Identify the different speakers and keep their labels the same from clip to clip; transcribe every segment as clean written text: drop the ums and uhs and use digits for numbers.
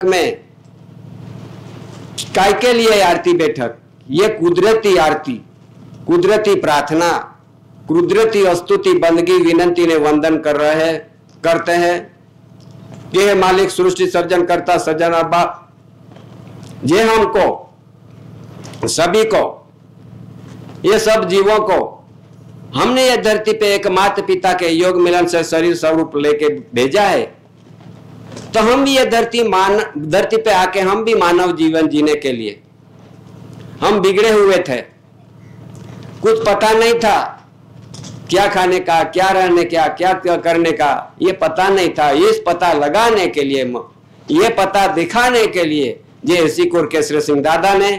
Speaker 1: में काय के लिए आरती बैठक? ये कुदरती आरती, कुदरती प्रार्थना, कुदरती स्तुति, बंदगी, विनंती ने वंदन करते हैं। ये मालिक सृष्टि सर्जन करता सज्जन अब्बा, ये हमको सभी को, ये सब जीवों को हमने ये धरती पे एक माता पिता के योग मिलन से शरीर स्वरूप लेके भेजा है, तो हम भी ये धरती पे आके हम भी मानव जीवन जीने के लिए हम बिगड़े हुए थे। कुछ पता नहीं था क्या खाने का, क्या रहने का, क्या करने का, ये पता नहीं था। इस पता लगाने के लिए, ये पता दिखाने के लिए जे सिकुर केसरी सिंह दादा ने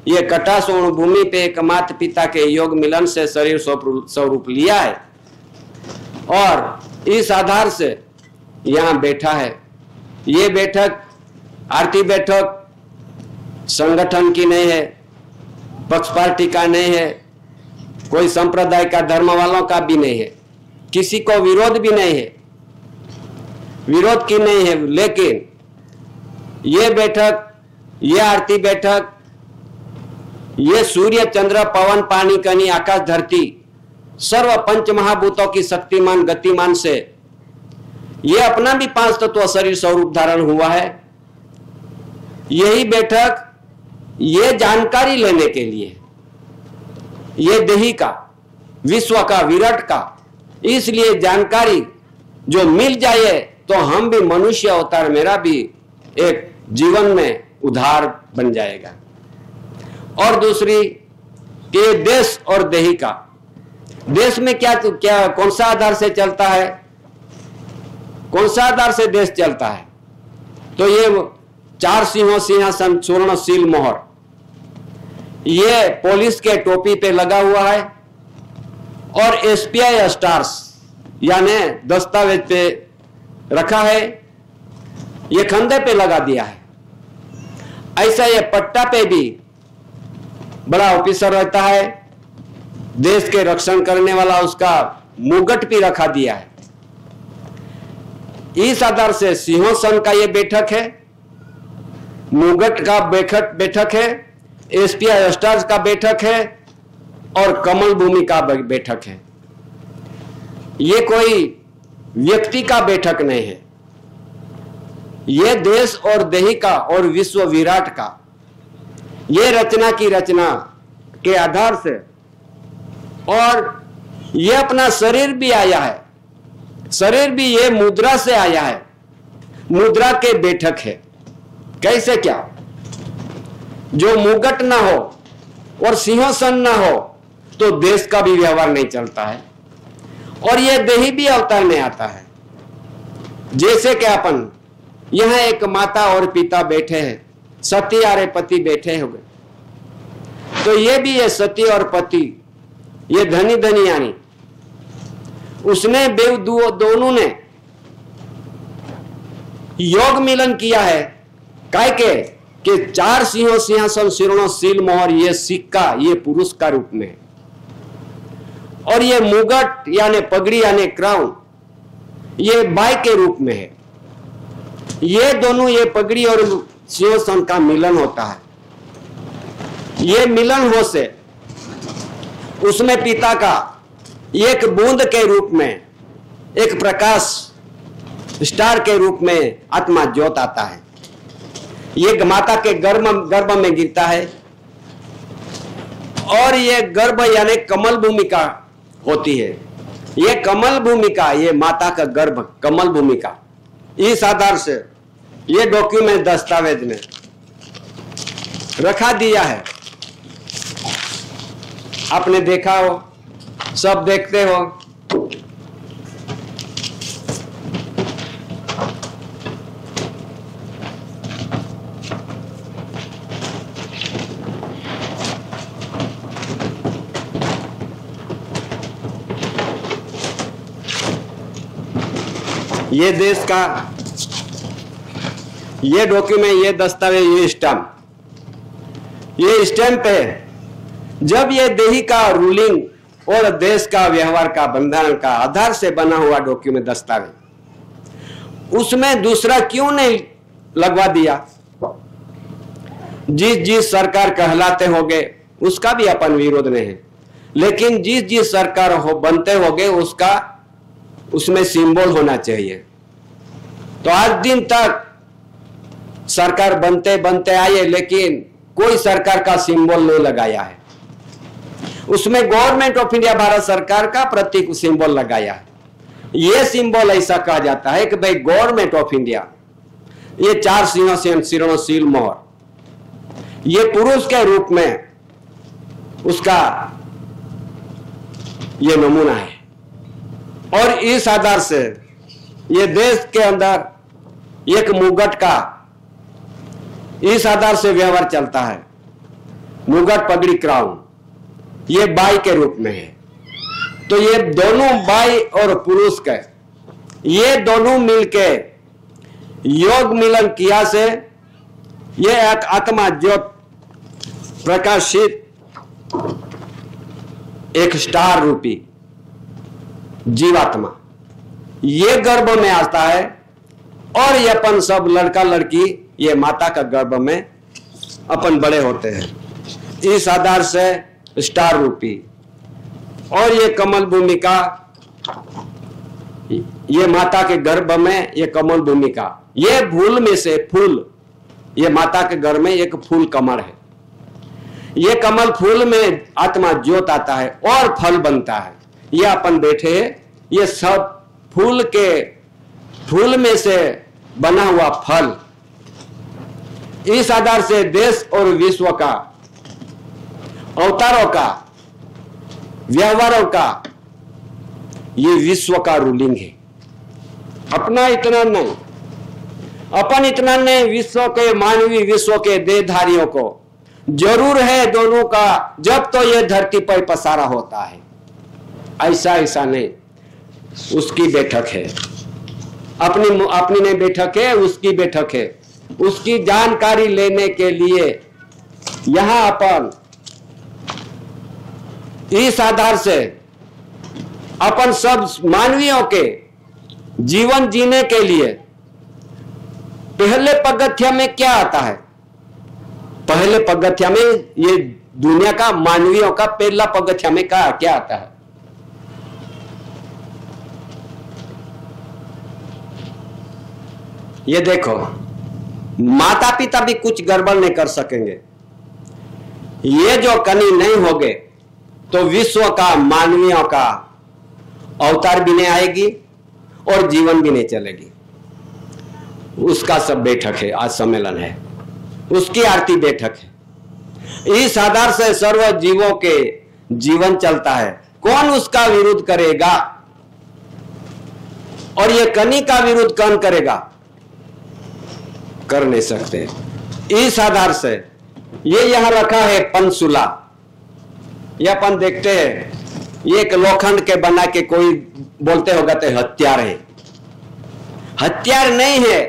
Speaker 1: ये कटासोण भूमि पे एक माता पिता के योग मिलन से शरीर स्वरूप लिया है और इस आधार से यहाँ बैठा है। ये बैठक आरती बैठक संगठन की नहीं है, पक्ष पार्टी का नहीं है, कोई संप्रदाय का, धर्म वालों का भी नहीं है, किसी को विरोध भी नहीं है, विरोध की नहीं है। लेकिन ये बैठक, ये आरती बैठक, ये सूर्य चंद्र पवन पानी कनी आकाश धरती सर्व पंच महाभूतों की शक्तिमान गतिमान से ये अपना भी 5 तत्व शरीर स्वरूप धारण हुआ है। यही बैठक ये जानकारी लेने के लिए, ये देही का, विश्व का, विराट का, इसलिए जानकारी जो मिल जाए तो हम भी मनुष्य अवतार, मेरा भी एक जीवन में उद्धार बन जाएगा। और दूसरी ये देश और देही का, देश में क्या कौन सा आधार से चलता है, कौन सा आधार से देश चलता है? तो ये 4 सिंहों सिंहासन स्वर्णशील मोहर ये पुलिस के टोपी पे लगा हुआ है और SPI स्टार्स यानी दस्तावेज पे रखा है, ये कंधे पे लगा दिया है। ऐसा ये पट्टा पे भी बड़ा ऑफिसर रहता है, देश के रक्षण करने वाला, उसका मुगट भी रखा दिया है। इस आधार से सिंहासन का ये बैठक है, मुगट का बैठक है, SPI स्टार्स का बैठक है और कमल भूमि का बैठक है। ये कोई व्यक्ति का बैठक नहीं है, ये देश और देही का और विश्व विराट का, ये रचना की रचना के आधार से। और ये अपना शरीर भी आया है, शरीर भी ये मुद्रा से आया है, मुद्रा के बैठक है। कैसे क्या? जो मुगट ना हो और सिंहासन ना हो तो देश का भी व्यवहार नहीं चलता है और ये देही भी अवतार में आता है। जैसे कि अपन यहां एक माता और पिता बैठे हैं, सती और पति बैठे हुए, तो ये भी ये सती और पति, ये धनी धनी यानी उसने दोनों ने योग मिलन किया है। काय के कि 4 सिंहों सिंहासन स्वर्णशील मोहर ये सिक्का ये पुरुष का रूप में और ये मुगट यानी पगड़ी यानी क्राउन ये बाई के रूप में है। ये दोनों, ये पगड़ी और सिंहासन का मिलन होता है। ये मिलन हो से उसमें पिता का एक बूंद के रूप में, एक प्रकाश स्टार के रूप में आत्मा ज्योत आता है। ये माता के गर्भ में गिरता है और ये गर्भ यानी कमल भूमिका होती है। ये कमल भूमिका, ये माता का गर्भ कमल भूमिका। इस आधार से ये डॉक्यूमेंट दस्तावेज में रखा दिया है। आपने देखा हो, सब देखते हो। ये देश का ये डॉक्यूमेंट, ये दस्तावेज, ये स्टैंप है। जब ये देही का रूलिंग और देश का व्यवहार का बंधन का आधार से बना हुआ डॉक्यूमेंट दस्तावेज, उसमें दूसरा क्यों नहीं लगवा दिया। जिस जिस सरकार कहलाते होगे उसका भी अपन विरोध नहीं है, लेकिन जिस जिस सरकार हो बनते होगे उसका उसमें सिंबल होना चाहिए। तो आज दिन तक सरकार बनते बनते आए, लेकिन कोई सरकार का सिंबल नहीं लगाया है। उसमें गवर्नमेंट ऑफ इंडिया भारत सरकार का प्रतीक सिंबल लगाया है। यह सिंबल ऐसा कहा जाता है कि भाई गवर्नमेंट ऑफ इंडिया, ये 4 सिंहों से सिरों सील मोहर, ये पुरुष के रूप में उसका ये नमूना है। और इस आधार से ये देश के अंदर एक मुगट का इस आधार से व्यवहार चलता है। मुगट पगड़ी क्राउन ये बाई के रूप में है। तो ये दोनों बाई और पुरुष के ये दोनों मिलके योग मिलन किया से ये एक आत्मा ज्योत प्रकाशित एक स्टार रूपी जीवात्मा ये गर्भ में आता है, और ये अपन सब लड़का लड़की ये माता का गर्भ में अपन बड़े होते हैं। इस आधार से स्टार रूपी और ये कमल भूमिका, ये माता के गर्भ में ये कमल भूमिका, ये फूल में से फूल, ये माता के गर्भ में एक फूल कमल है। ये कमल फूल में आत्मा ज्योत आता है और फल बनता है। ये अपन बैठे हैं, ये सब फूल में से बना हुआ फल। इस आधार से देश और विश्व का, अवतारों का, व्यवहारों का ये विश्व का रूलिंग है। अपना इतना नहीं, अपन इतना नहीं, विश्व के मानवीय, विश्व के देहधारियों को जरूर है दोनों का, जब तो ये धरती पर पसारा होता है। ऐसा नहीं, उसकी बैठक है, अपनी नहीं बैठक है, उसकी बैठक है। उसकी जानकारी लेने के लिए यहां अपन इस आधार से अपन सब मानवीयों के जीवन जीने के लिए पहले पगथ्या में क्या आता है? पहले पगथ्या में ये दुनिया का मानवीयों का पहला पगथ्या में क्या आता है? ये देखो, माता पिता भी कुछ गड़बड़ नहीं कर सकेंगे। ये जो कनी नहीं होगे तो विश्व का, मानवीयों का अवतार भी नहीं आएगी और जीवन भी नहीं चलेगी। उसका सब बैठक है, आज सम्मेलन है, उसकी आरती बैठक है। इस आधार से सर्व जीवों के जीवन चलता है। कौन उसका विरोध करेगा? और ये कनी का विरोध कौन करेगा? कर नहीं सकते। इस आधार से ये यहां रखा है पंचसूला। ये अपन देखते हैं, ये एक लोखंड के बना के कोई बोलते होगा तो हथियार है। हथियार नहीं है,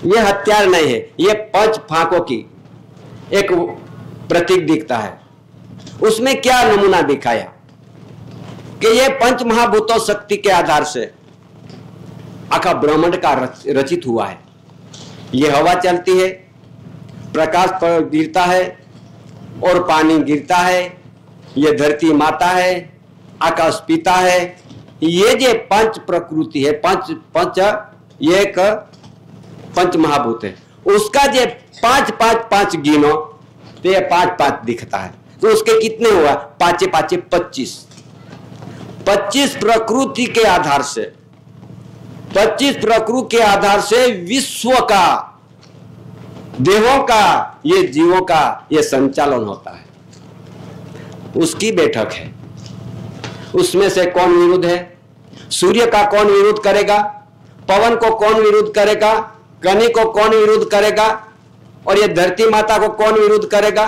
Speaker 1: ये हथियार नहीं है, ये 5 फांकों की एक प्रतीक दिखता है। उसमें क्या नमूना दिखाया कि ये 5 महाभूतों शक्ति के आधार से आखा ब्रह्मांड का रचित हुआ है। ये हवा चलती है, प्रकाश पर गिरता है और पानी गिरता है, ये धरती माता है, आकाश पिता है। ये जो 5 प्रकृति है, पंच ये एक 5 महाभूत है। उसका जो 5 गिनो तो ये 5 दिखता है। तो उसके कितने हुआ? 5 25 प्रकृति के आधार से, 25 प्रकृति के आधार से विश्व का, देहों का, ये जीवों का ये संचालन होता है। उसकी बैठक है। उसमें से कौन विरुद्ध है? सूर्य का कौन विरोध करेगा? पवन को कौन विरोध करेगा? कनी को कौन विरोध करेगा? और ये धरती माता को कौन विरोध करेगा?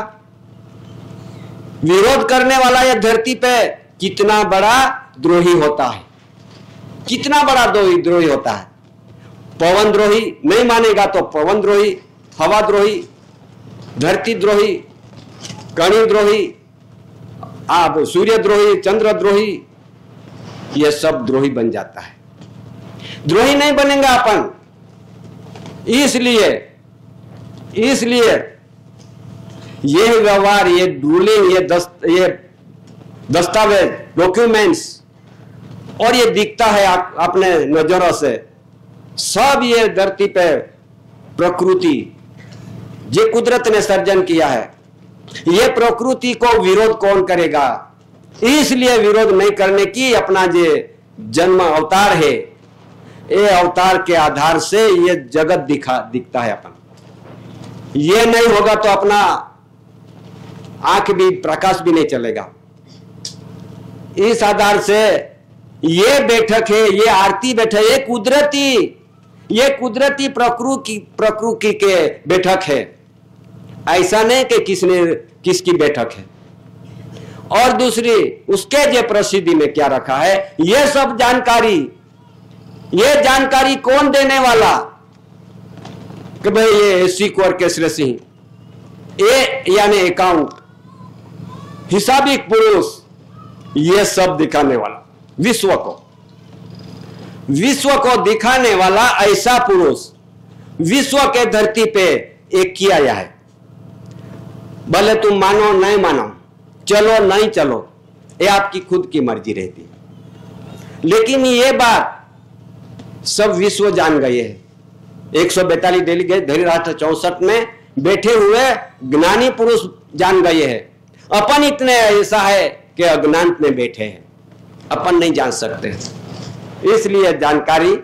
Speaker 1: विरोध करने वाला ये धरती पे कितना बड़ा द्रोही होता है, कितना बड़ा द्रोही होता है। पवन द्रोही नहीं मानेगा तो पवन द्रोही, हवा द्रोही, धरती द्रोही, कणी द्रोही, आप सूर्य द्रोही, चंद्र द्रोही, ये सब द्रोही बन जाता है। द्रोही नहीं बनेगा अपन, इसलिए ये व्यवहार, ये रूलिंग, ये दस्तावेज, डॉक्यूमेंट्स, और ये दिखता है अपने नजरों से, सब ये धरती पे प्रकृति, ये कुदरत ने सर्जन किया है। ये प्रकृति को विरोध कौन करेगा? इसलिए विरोध नहीं करने की अपना जो जन्म अवतार है, ये अवतार के आधार से ये जगत दिखता है अपन। ये नहीं होगा तो अपना आंख भी, प्रकाश भी नहीं चलेगा। इस आधार से ये बैठक है, ये आरती बैठक, ये कुदरती प्रकृति के बैठक है। ऐसा नहीं कि किसकी बैठक है। और दूसरी, उसके जो प्रसिद्धि में क्या रखा है, ये सब जानकारी कौन देने वाला? कि भाई ये एससी को और केसरे सिंह, ए यानी अकाउंट, हिसाबी पुरुष, ये सब दिखाने वाला, विश्व को दिखाने वाला ऐसा पुरुष विश्व के धरती पे एक किया गया है। भले तुम मानो नहीं मानो, चलो नहीं चलो, ये आपकी खुद की मर्जी रहती है, लेकिन ये बात सब विश्व जान गए हैं। 142 डेलीगेट धैर्यराष्ट्र 64 में बैठे हुए ज्ञानी पुरुष जान गए हैं। अपन इतने ऐसा है कि अज्ञान में बैठे हैं, अपन नहीं जान सकते, इसलिए जानकारी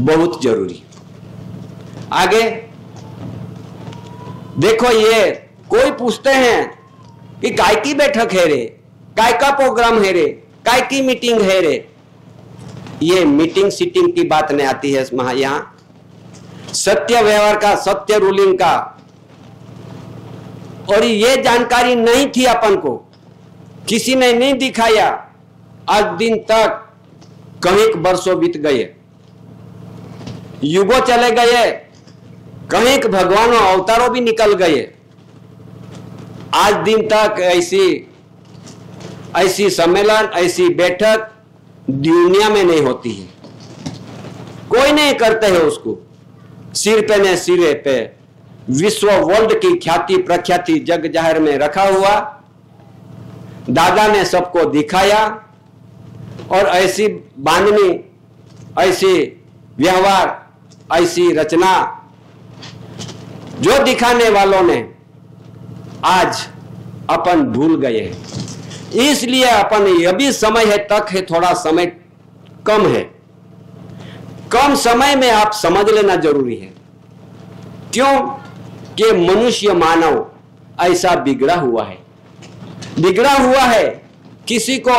Speaker 1: बहुत जरूरी। आगे देखो, ये कोई पूछते हैं कि काय की बैठक है रे, काय का प्रोग्राम है रे, काय की मीटिंग है रे। ये मीटिंग सीटिंग की बात नहीं आती है यहां। सत्य व्यवहार का, सत्य रूलिंग का, और ये जानकारी नहीं थी अपन को, किसी ने नहीं दिखाया। आज दिन तक कहीं वर्षों बीत गए, युगों चले गए, कहीं भगवानों अवतारों भी निकल गए। आज दिन तक ऐसी सम्मेलन, ऐसी बैठक दुनिया में नहीं होती है, कोई नहीं करते है उसको। सिर पे ने सिरे पे विश्व वर्ल्ड की ख्याति प्रख्याति जग जाहिर में रखा हुआ, दादा ने सबको दिखाया, और ऐसी बांधनी, ऐसी व्यवहार, ऐसी रचना जो दिखाने वालों ने आज अपन भूल गए हैं। इसलिए अपन ये भी समय है तक है, थोड़ा समय कम है, कम समय में आप समझ लेना जरूरी है। क्यों कि मनुष्य मानव ऐसा बिगड़ा हुआ है, किसी को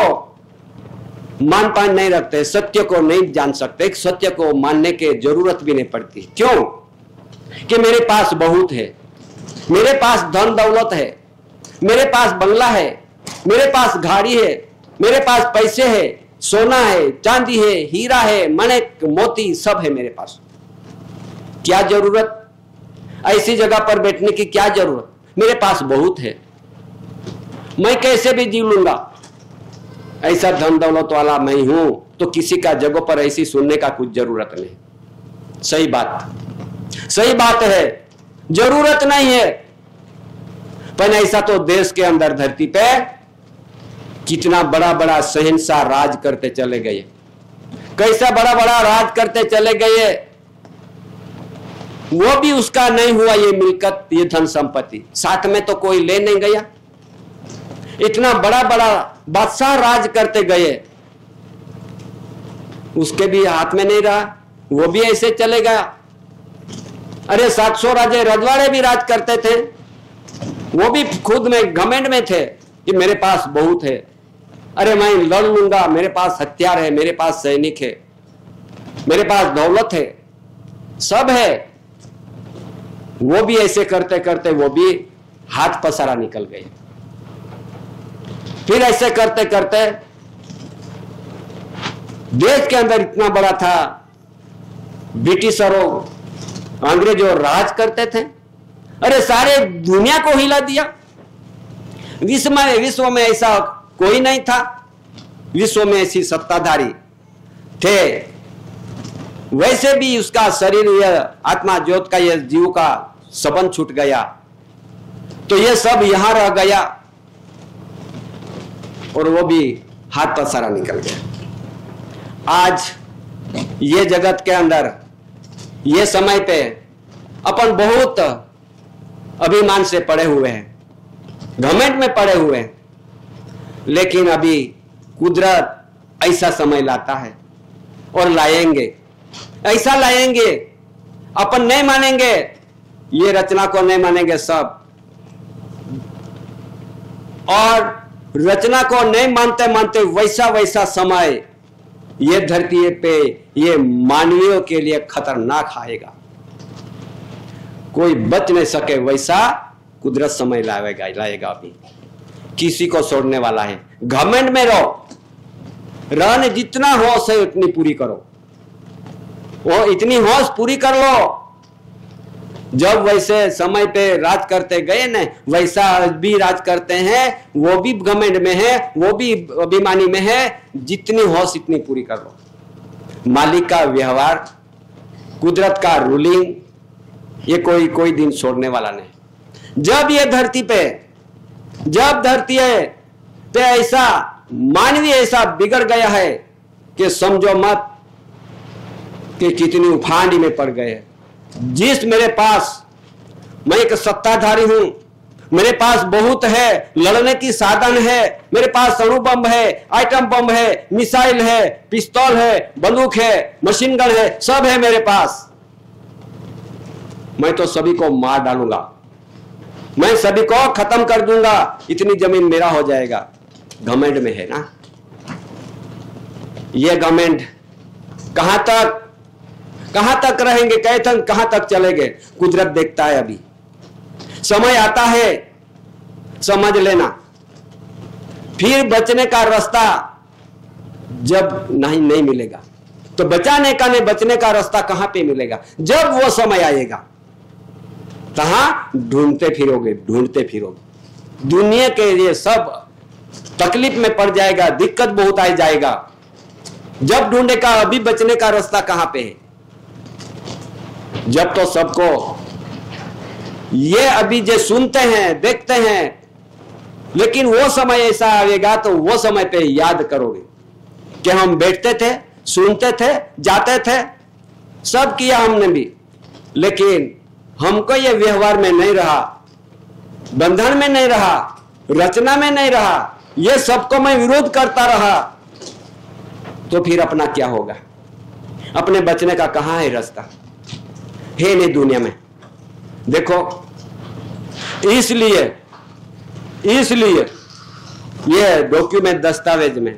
Speaker 1: मान पान नहीं रखते, सत्य को नहीं जान सकते, सत्य को मानने की जरूरत भी नहीं पड़ती। क्यों कि मेरे पास बहुत है, मेरे पास धन दौलत है, मेरे पास बंगला है, मेरे पास गाड़ी है, मेरे पास पैसे है, सोना है, चांदी है, हीरा है, मणिक मोती सब है मेरे पास। क्या जरूरत ऐसी जगह पर बैठने की? क्या जरूरत? मेरे पास बहुत है, मैं कैसे भी जी लूंगा, ऐसा धन दौलत वाला मैं हूं, तो किसी का जगह पर ऐसी सुनने का कुछ जरूरत नहीं। सही बात है, जरूरत नहीं है। पर ऐसा तो देश के अंदर धरती पे कितना बड़ा बड़ा शहंशाह राज करते चले गए, कैसा बड़ा बड़ा राज करते चले गए, वो भी उसका नहीं हुआ ये मिल्कत, ये धन संपत्ति, साथ में तो कोई ले नहीं गया। इतना बड़ा बड़ा बादशाह राज करते गए, उसके भी हाथ में नहीं रहा, वो भी ऐसे चले गया। अरे 700 राजे रजवाड़े भी राज करते थे, वो भी खुद में घमंड में थे कि मेरे पास बहुत है, अरे मैं लड़ लूंगा, मेरे पास हथियार है, मेरे पास सैनिक है, मेरे पास दौलत है, सब है। वो भी ऐसे करते करते वो भी हाथ पसारा निकल गए। फिर ऐसे करते करते देश के अंदर इतना बड़ा था, ब्रिटिशरों अंग्रेजों राज करते थे, अरे सारे दुनिया को हिला दिया। विश्व में ऐसा कोई नहीं था, विश्व में ऐसी सत्ताधारी थे, वैसे भी उसका शरीर, यह आत्मा ज्योत का, यह जीव का संबंध छूट गया, तो यह सब यहां रह गया और वो भी हाथ पसारा निकल गया। आज ये जगत के अंदर, ये समय पे अपन बहुत अभिमान से पड़े हुए हैं, घमंड में पड़े हुए हैं, लेकिन अभी कुदरत ऐसा समय लाता है और लाएंगे, ऐसा लाएंगे, अपन नहीं मानेंगे, ये रचना को नहीं मानेंगे सब, और रचना को नहीं मानते मानते वैसा वैसा समय ये धरती पे, ये मानवियों के लिए खतरनाक आएगा, कोई बच नहीं सके वैसा कुदरत समय लाएगा अभी, किसी को छोड़ने वाला है। घमंड में रहो, रहने जितना होश है उतनी पूरी करो, वो इतनी होश पूरी कर लो। जब वैसे समय पे राज करते गए न, वैसा आज भी राज करते हैं, वो भी घमंड में है, वो भी अभिमानी में है, जितनी होश इतनी पूरी कर लो। मालिक का व्यवहार, कुदरत का रूलिंग, ये कोई दिन छोड़ने वाला नहीं। जब ये धरती पे, जब धरती है पे ऐसा मानवीय ऐसा बिगड़ गया है कि समझो मत कि कितनी उफांडी में पड़ गए। जिस मेरे पास, मैं एक सत्ताधारी हूं, मेरे पास बहुत है, लड़ने की साधन है, मेरे पास अणु बम है, आइटम बम है, मिसाइल है, पिस्तौल है, बंदूक है, मशीन गन है, सब है मेरे पास, मैं तो सभी को मार डालूंगा, मैं सभी को खत्म कर दूंगा, इतनी जमीन मेरा हो जाएगा। घमंड में है ना ये घमंड। कहां तक रहेंगे, कहां तक चलेंगे, कुदरत देखता है। अभी समय आता है, समझ लेना, फिर बचने का रास्ता जब नहीं मिलेगा, तो बचाने का नहीं, बचने का रास्ता कहां पे मिलेगा? जब वो समय आएगा, कहां ढूंढते फिरोगे। दुनिया के ये सब तकलीफ में पड़ जाएगा, दिक्कत बहुत आ जाएगा। जब ढूंढे का, अभी बचने का रास्ता कहां पे है? जब तो सबको ये अभी जो सुनते हैं, देखते हैं, लेकिन वो समय ऐसा आएगा तो वो समय पे याद करोगे कि हम बैठते थे, सुनते थे, जाते थे, सब किया हमने भी, लेकिन हमको ये व्यवहार में नहीं रहा, बंधन में नहीं रहा, रचना में नहीं रहा, ये सबको मैं विरोध करता रहा, तो फिर अपना क्या होगा? अपने बचने का कहां है रास्ता? है नहीं दुनिया में। देखो, इसलिए ये डॉक्यूमेंट, दस्तावेज में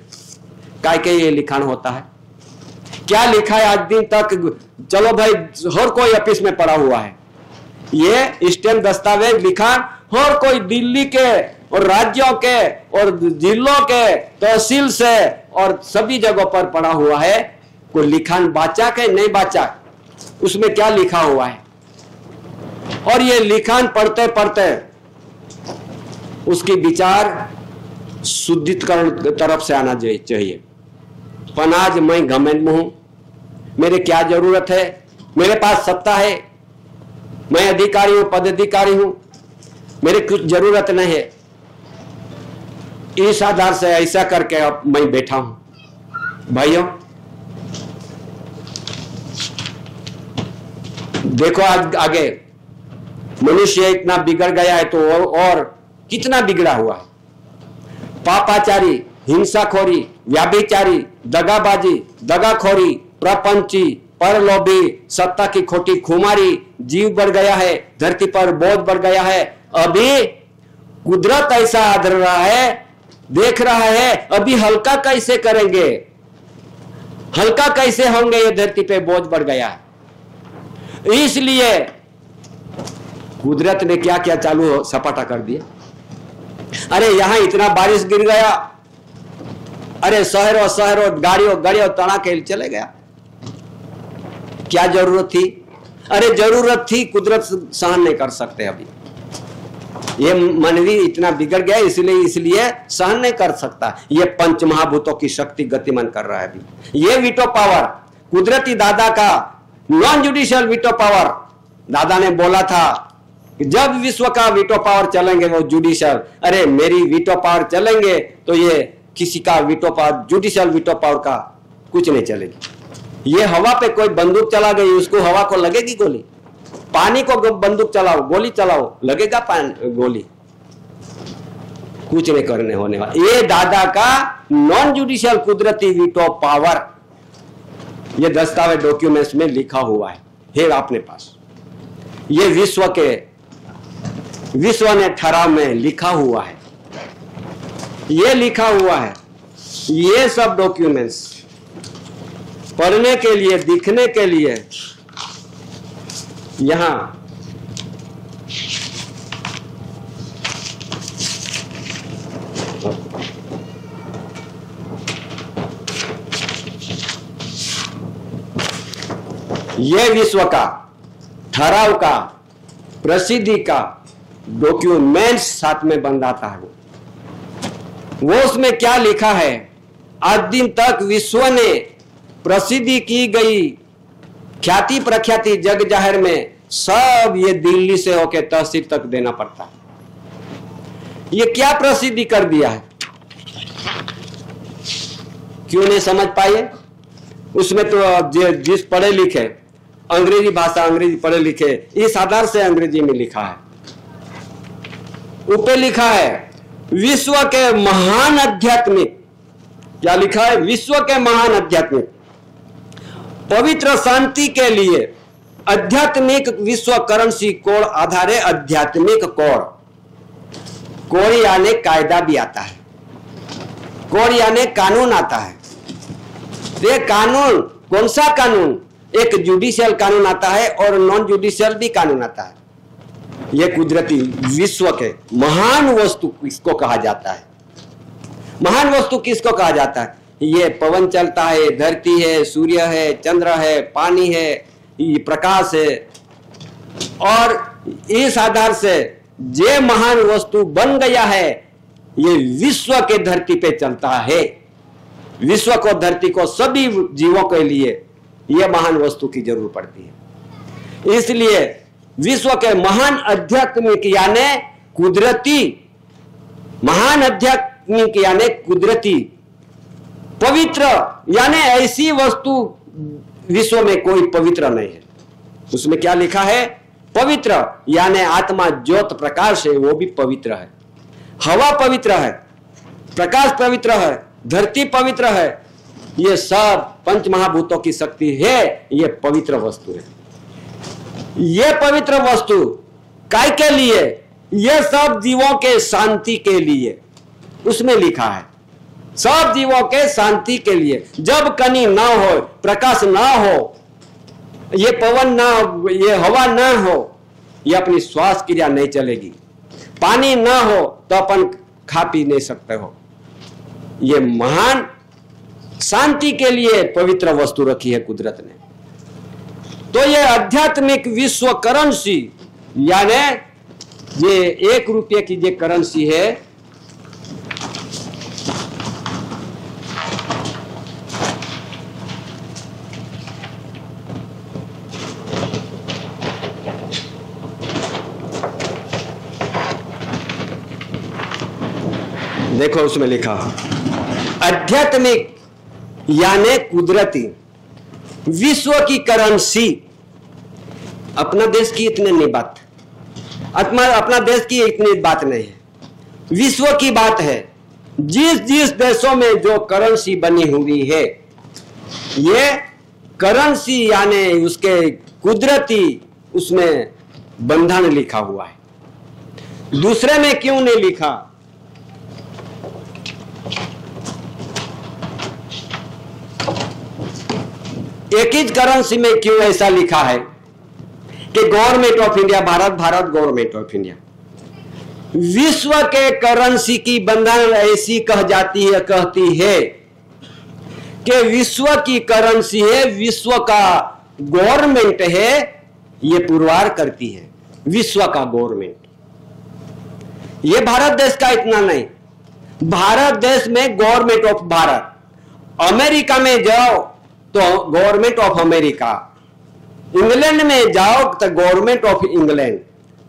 Speaker 1: काय के ये लिखान होता है। क्या लिखा है आज दिन तक? चलो भाई, हर कोई ऑफिस में पड़ा हुआ है, ये स्टैम्प दस्तावेज लिखान हर कोई दिल्ली के और राज्यों के और जिलों के तहसील से और सभी जगहों पर पड़ा हुआ है। कोई लिखान बाचा के नहीं बाचा, उसमें क्या लिखा हुआ है? और ये लिखान पढ़ते पढ़ते उसकी विचार शुद्धिकरण तरफ से आना चाहिए। पर आज मैं घमंड में हूं, मेरे क्या जरूरत है, मेरे पास सत्ता है, मैं अधिकारी हूं, पदाधिकारी हूं, मेरे कुछ जरूरत नहीं है। इस आधार से ऐसा करके अब मैं बैठा हूं। भाइयों देखो, आज आगे मनुष्य इतना बिगड़ गया है तो और कितना बिगड़ा हुआ है। पापाचारी, हिंसाखोरी, व्याभिचारी, दगाबाजी, दगाखोरी, प्रपंची, परलोभी, सत्ता की खोटी खुमारी, जीव बढ़ गया है, धरती पर बोझ बढ़ गया है। अभी कुदरत ऐसा आदर रहा है, देख रहा है, अभी हल्का कैसे करेंगे, हल्का कैसे होंगे, ये धरती पे बोझ बढ़ गया है। इसलिए कुदरत ने क्या क्या चालू सपाटा कर दिया। अरे यहां इतना बारिश गिर गया, अरे शहरों गाड़ियों तना के चले गया। क्या जरूरत थी? अरे जरूरत थी, कुदरत सहन नहीं कर सकते। अभी ये मानवी इतना बिगड़ गया, इसलिए सहन नहीं कर सकता। ये पंच महाभूतों की शक्ति गतिमान कर रहा है। अभी ये वीटो पावर कुदरती दादा का नॉन जुडिशियल वीटो पावर, दादा ने बोला था कि जब विश्व का वीटो पावर चलेंगे वो जुडिशियल, अरे मेरी वीटो पावर चलेंगे तो ये किसी का veto power, judicial veto power का कुछ नहीं चलेगी। ये हवा पे कोई बंदूक चला गई, उसको हवा को लगेगी गोली? पानी को बंदूक चलाओ, गोली चलाओ, लगेगा गोली? कुछ नहीं करने होने वाला। ये दादा का नॉन जुडिशियल कुदरती वीटो पावर, ये दस्तावेज डॉक्यूमेंट्स में लिखा हुआ है अपने पास। ये विश्व ने ठहराव में लिखा हुआ है, ये लिखा हुआ है। ये सब डॉक्यूमेंट्स पढ़ने के लिए, दिखने के लिए यहां ये विश्व का ठहराव का, प्रसिद्धि का डॉक्यूमेंट्स साथ में बन जाता है। वो उसमें क्या लिखा है, आज दिन तक विश्व ने प्रसिद्धि की गई ख्याति प्रख्याति जग जाहिर में सब ये दिल्ली से होके तहसील तक देना पड़ता है। ये क्या प्रसिद्धि कर दिया है, क्यों नहीं समझ पाए? उसमें तो जिस पढ़े लिखे, अंग्रेजी भाषा, अंग्रेजी पढ़े लिखे, इस आधार से अंग्रेजी में लिखा है। ऊपर लिखा है विश्व के महान आध्यात्मिक, क्या लिखा है? विश्व के महान आध्यात्मिक पवित्र शांति के लिए आध्यात्मिक विश्व करेंसी कोड आधारे आध्यात्मिक कोड यानी कायदा भी आता है, कोड यानी कानून आता है। ये कानून कौन सा कानून? एक जुडिशियल कानून आता है और नॉन जुडिशियल भी कानून आता है। ये कुदरती विश्व के महान वस्तु किसको कहा जाता है? महान वस्तु किसको कहा जाता है? ये पवन चलता है, धरती है, सूर्य है, चंद्र है, पानी है, ये प्रकाश है, और इस आधार से जे महान वस्तु बन गया है, ये विश्व के धरती पे चलता है। विश्व को, धरती को, सभी जीवों के लिए यह महान वस्तु की जरूरत पड़ती है। इसलिए विश्व के महान आध्यात्मिक यानी कुदरती, महान आध्यात्मिक यानी कुदरती, पवित्र यानी ऐसी वस्तु विश्व में कोई पवित्र नहीं है। उसमें क्या लिखा है? पवित्र यानी आत्मा ज्योत प्रकाश है, वो भी पवित्र है। हवा पवित्र है, प्रकाश पवित्र है, धरती पवित्र है। ये सब पंच महाभूतों की शक्ति है, ये पवित्र वस्तु है। ये पवित्र वस्तु काय के लिए? ये सब जीवों के शांति के लिए। उसमें लिखा है सब जीवों के शांति के लिए। जब कनी ना हो, प्रकाश ना हो, ये पवन ना हो, ये हवा ना हो, ये अपनी श्वास क्रिया नहीं चलेगी। पानी ना हो तो अपन खा पी नहीं सकते हो। ये महान शांति के लिए पवित्र वस्तु रखी है कुदरत ने। तो ये आध्यात्मिक विश्व करेंसी यानी ये 1 रुपये की जो करेंसी है, देखो उसमें लिखा आध्यात्मिक यानी कुदरती विश्व की करेंसी। अपना देश की इतनी नहीं बात, अपना देश की इतनी बात नहीं है, विश्व की बात है। जिस जिस देशों में जो करेंसी बनी हुई है, ये करेंसी यानी उसके कुदरती, उसमें बंधन लिखा हुआ है। दूसरे में क्यों नहीं लिखा? एक ही करेंसी में क्यों ऐसा लिखा है कि government of India, Bharat, Bharat government of India. विश्व के करेंसी की बंधन ऐसी कहती है कि विश्व की करेंसी है, विश्व का गवर्नमेंट है, ये पुरवार करती है विश्व का गवर्नमेंट। ये भारत देश का इतना नहीं, भारत देश में गवर्नमेंट ऑफ भारत। अमेरिका में जाओ तो गवर्नमेंट ऑफ अमेरिका, इंग्लैंड में जाओ तो गवर्नमेंट ऑफ इंग्लैंड,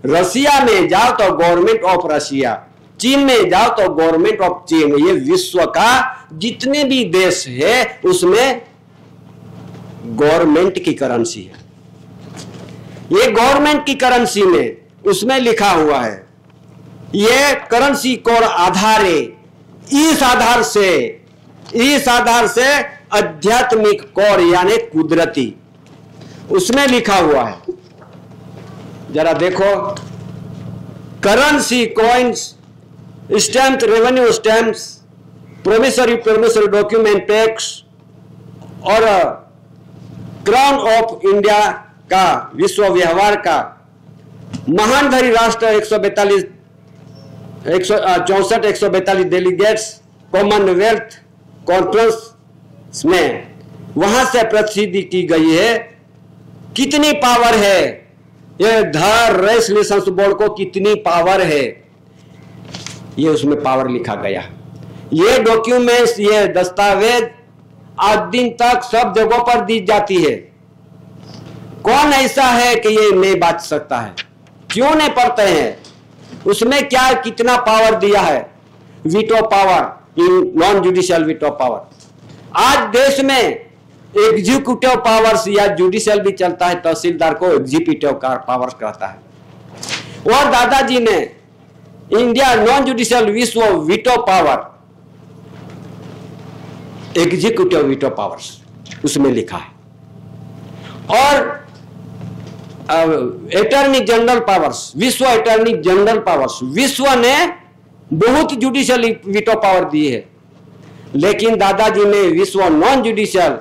Speaker 1: रशिया में जाओ तो गवर्नमेंट ऑफ रशिया, चीन में जाओ तो गवर्नमेंट ऑफ चीन। ये विश्व का जितने भी देश है उसमें गवर्नमेंट की करेंसी है। ये गवर्नमेंट की करेंसी में उसमें लिखा हुआ है, ये करेंसी कोड आधारे इस आधार से आध्यात्मिक कोड यानी कुदरती, उसमें लिखा हुआ है। जरा देखो, currency coins, stamp, revenue stamps, promissory document tax और क्राउन ऑफ इंडिया का विश्व व्यवहार का महान धरी राष्ट्र 142 डेलीगेट्स कॉमनवेल्थ कॉन्फ्रेंस में वहां से प्रसिद्धि की गई है। कितनी पावर है ये धर रेसलेशंस बोर्ड को, कितनी पावर है ये उसमें पावर लिखा गया। ये डॉक्यूमेंट्स, ये दस्तावेज आज दिन तक सब जगहों पर दी जाती है। कौन ऐसा है कि ये नहीं बात सकता है? क्यों नहीं पढ़ते हैं? उसमें क्या कितना पावर दिया है? Veto power, in non judicial veto power. आज देश में एग्जीक्यूटिव पावर्स या जुडिशियल भी चलता है, तहसीलदार को एग्जीक्यूटिव पावर्स कहता है। और दादाजी ने इंडिया नॉन जुडिशियल विश्व veto power, executive veto powers उसमें लिखा है। और अटॉर्नी जनरल पावर्स, विश्व अटॉर्नी जनरल पावर्स, विश्व ने बहुत जुडिशियल वीटो पावर दी है, लेकिन दादाजी ने विश्व नॉन जुडिशियल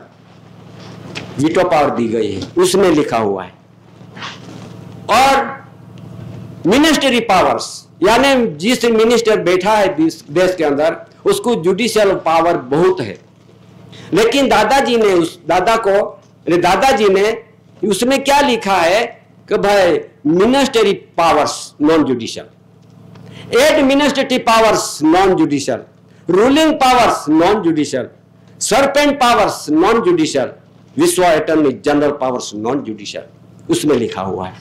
Speaker 1: वीटो पावर दी गई है, उसमें लिखा हुआ है। और मिनिस्ट्री पावर्स यानी जिस मिनिस्टर बैठा है देश के अंदर उसको जुडिशियल पावर बहुत है, लेकिन दादाजी ने उसमें क्या लिखा है कि भाई ministry powers non judicial, administrative powers non judicial, ruling powers non judicial, serpent powers non judicial, विश्व attorney general powers non judicial, उसमें लिखा हुआ है।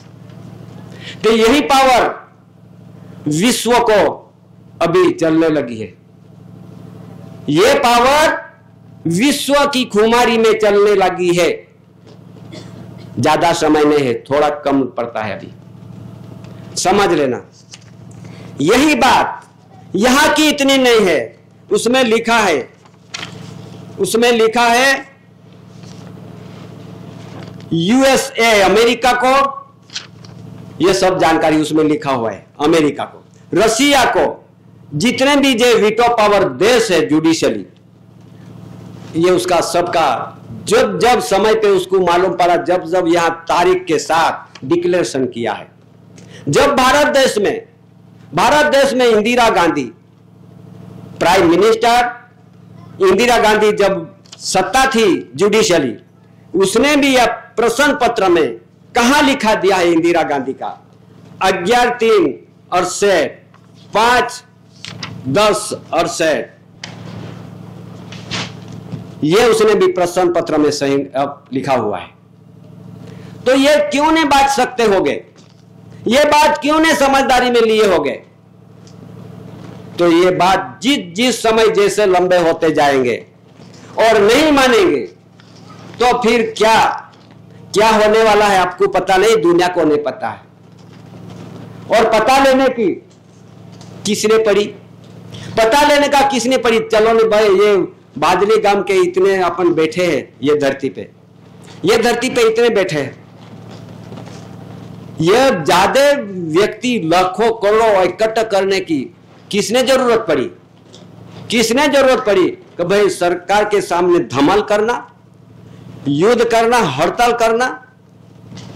Speaker 1: तो यही पावर विश्व को अभी चलने लगी है। यह पावर विश्व की खुमारी में चलने लगी है। ज्यादा समय नहीं है, थोड़ा कम पड़ता है, अभी समझ लेना। यही बात यहां की इतनी नहीं है, उसमें लिखा है यूएसए अमेरिका को, यह सब जानकारी उसमें लिखा हुआ है। अमेरिका को, रशिया को, जितने भी जो वीटो पावर देश है जुडिशियली, ये उसका सबका जब जब समय पे उसको मालूम पड़ा, जब जब यहां तारीख के साथ डिक्लेरेशन किया है। जब भारत देश में इंदिरा गांधी प्राइम मिनिस्टर, इंदिरा गांधी जब सत्ता थी जुडिशियली, उसने भी यह प्रश्न पत्र में कहां लिखा दिया है इंदिरा गांधी का 11/3/68, 5/10/68, ये उसने भी प्रश्न पत्र में सही लिखा हुआ है। तो ये क्यों नहीं बात सकते होगे? ये बात क्यों नहीं समझदारी में लिए होगे? तो ये बात जिस समय जैसे लंबे होते जाएंगे और नहीं मानेंगे तो फिर क्या होने वाला है आपको पता नहीं, दुनिया को नहीं पता है। और पता लेने की किसने पड़ी? पता लेने का किसने पड़ी? चलो नहीं भाई, ये बादली गांव के इतने अपन बैठे हैं, ये धरती पे इतने बैठे हैं, ये ज्यादा व्यक्ति लाखों करोड़ों इकट्ठा करने की किसने जरूरत पड़ी कि भाई सरकार के सामने धमाल करना, युद्ध करना, हड़ताल करना,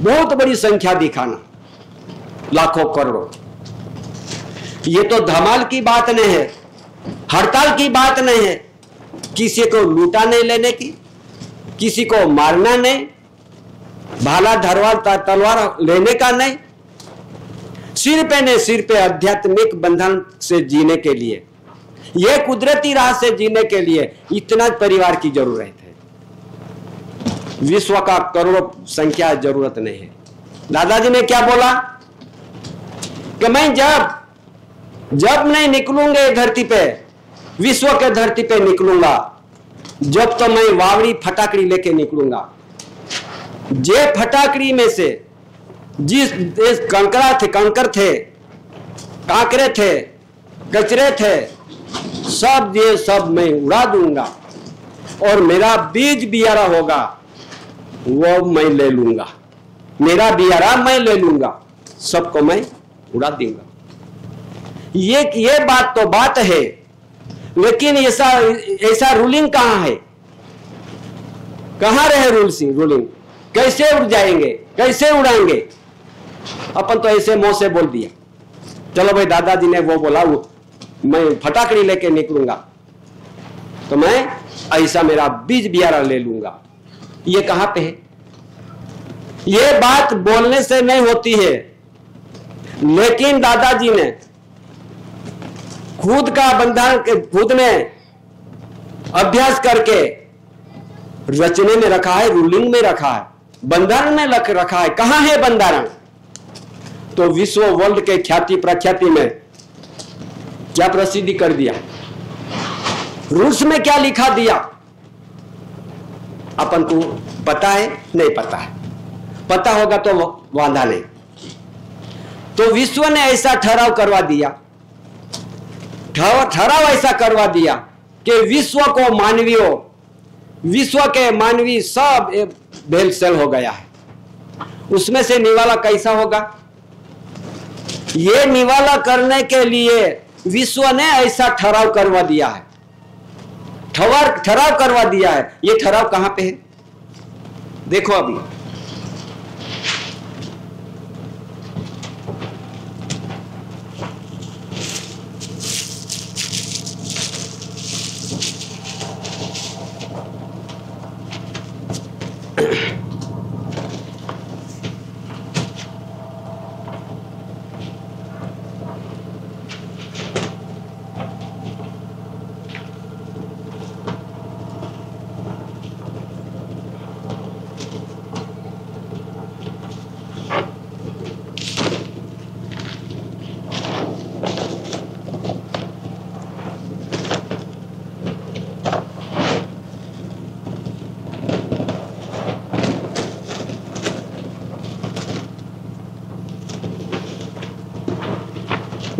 Speaker 1: बहुत बड़ी संख्या दिखाना, लाखों करोड़ों। ये तो धमाल की बात नहीं है, हड़ताल की बात नहीं है, किसी को लूटा नहीं लेने की, किसी को मारना नहीं, भाला तलवार लेने का नहीं, सिर पे आध्यात्मिक बंधन से जीने के लिए, यह कुदरती राह से जीने के लिए इतना परिवार की जरूरत है। विश्व का करोड़ों संख्या जरूरत नहीं है। दादाजी ने क्या बोला कि मैं जब नहीं निकलूंगा धरती पे, विश्व के धरती पे निकलूंगा, जब तो मैं वावड़ी फटाकड़ी लेके निकलूंगा। जे फटाकड़ी में से जिस कंकर थे, कांकरे थे, कचरे थे, सब ये सब मैं उड़ा दूंगा और मेरा बीज बियारा होगा वो मैं ले लूंगा, मेरा बियारा मैं ले लूंगा, सबको मैं उड़ा दूंगा। ये बात तो बात है, लेकिन ऐसा रूलिंग कहां है? कहां रहे रूलिंग? कैसे उड़ जाएंगे, कैसे उड़ाएंगे? अपन तो ऐसे मुंह से बोल दिया, चलो भाई दादाजी ने वो बोला, वो मैं फटाकड़ी लेके निकलूंगा तो मैं ऐसा मेरा बीज बियारा ले लूंगा। ये कहां पे है? ये बात बोलने से नहीं होती है, लेकिन दादाजी ने खुद का बंधन खुद ने अभ्यास करके रचने में रखा है, रूलिंग में रखा है, बंधारण में रखा है। कहां है बंधारण? तो विश्व वर्ल्ड के ख्याति प्रख्याति में क्या प्रसिद्धि कर दिया, रूल्स में क्या लिखा दिया, अपन को पता है? नहीं पता है। पता होगा तो वादा नहीं। तो विश्व ने ऐसा ठहराव करवा दिया, ठहराव ऐसा करवा दिया कि विश्व के मानवी सब भेल सेल हो गया है। उसमें से निवाला कैसा होगा? ये निवाला करने के लिए विश्व ने ऐसा ठहराव करवा दिया है, ठहराव करवा दिया है। ये ठहराव कहां पे है? देखो अभी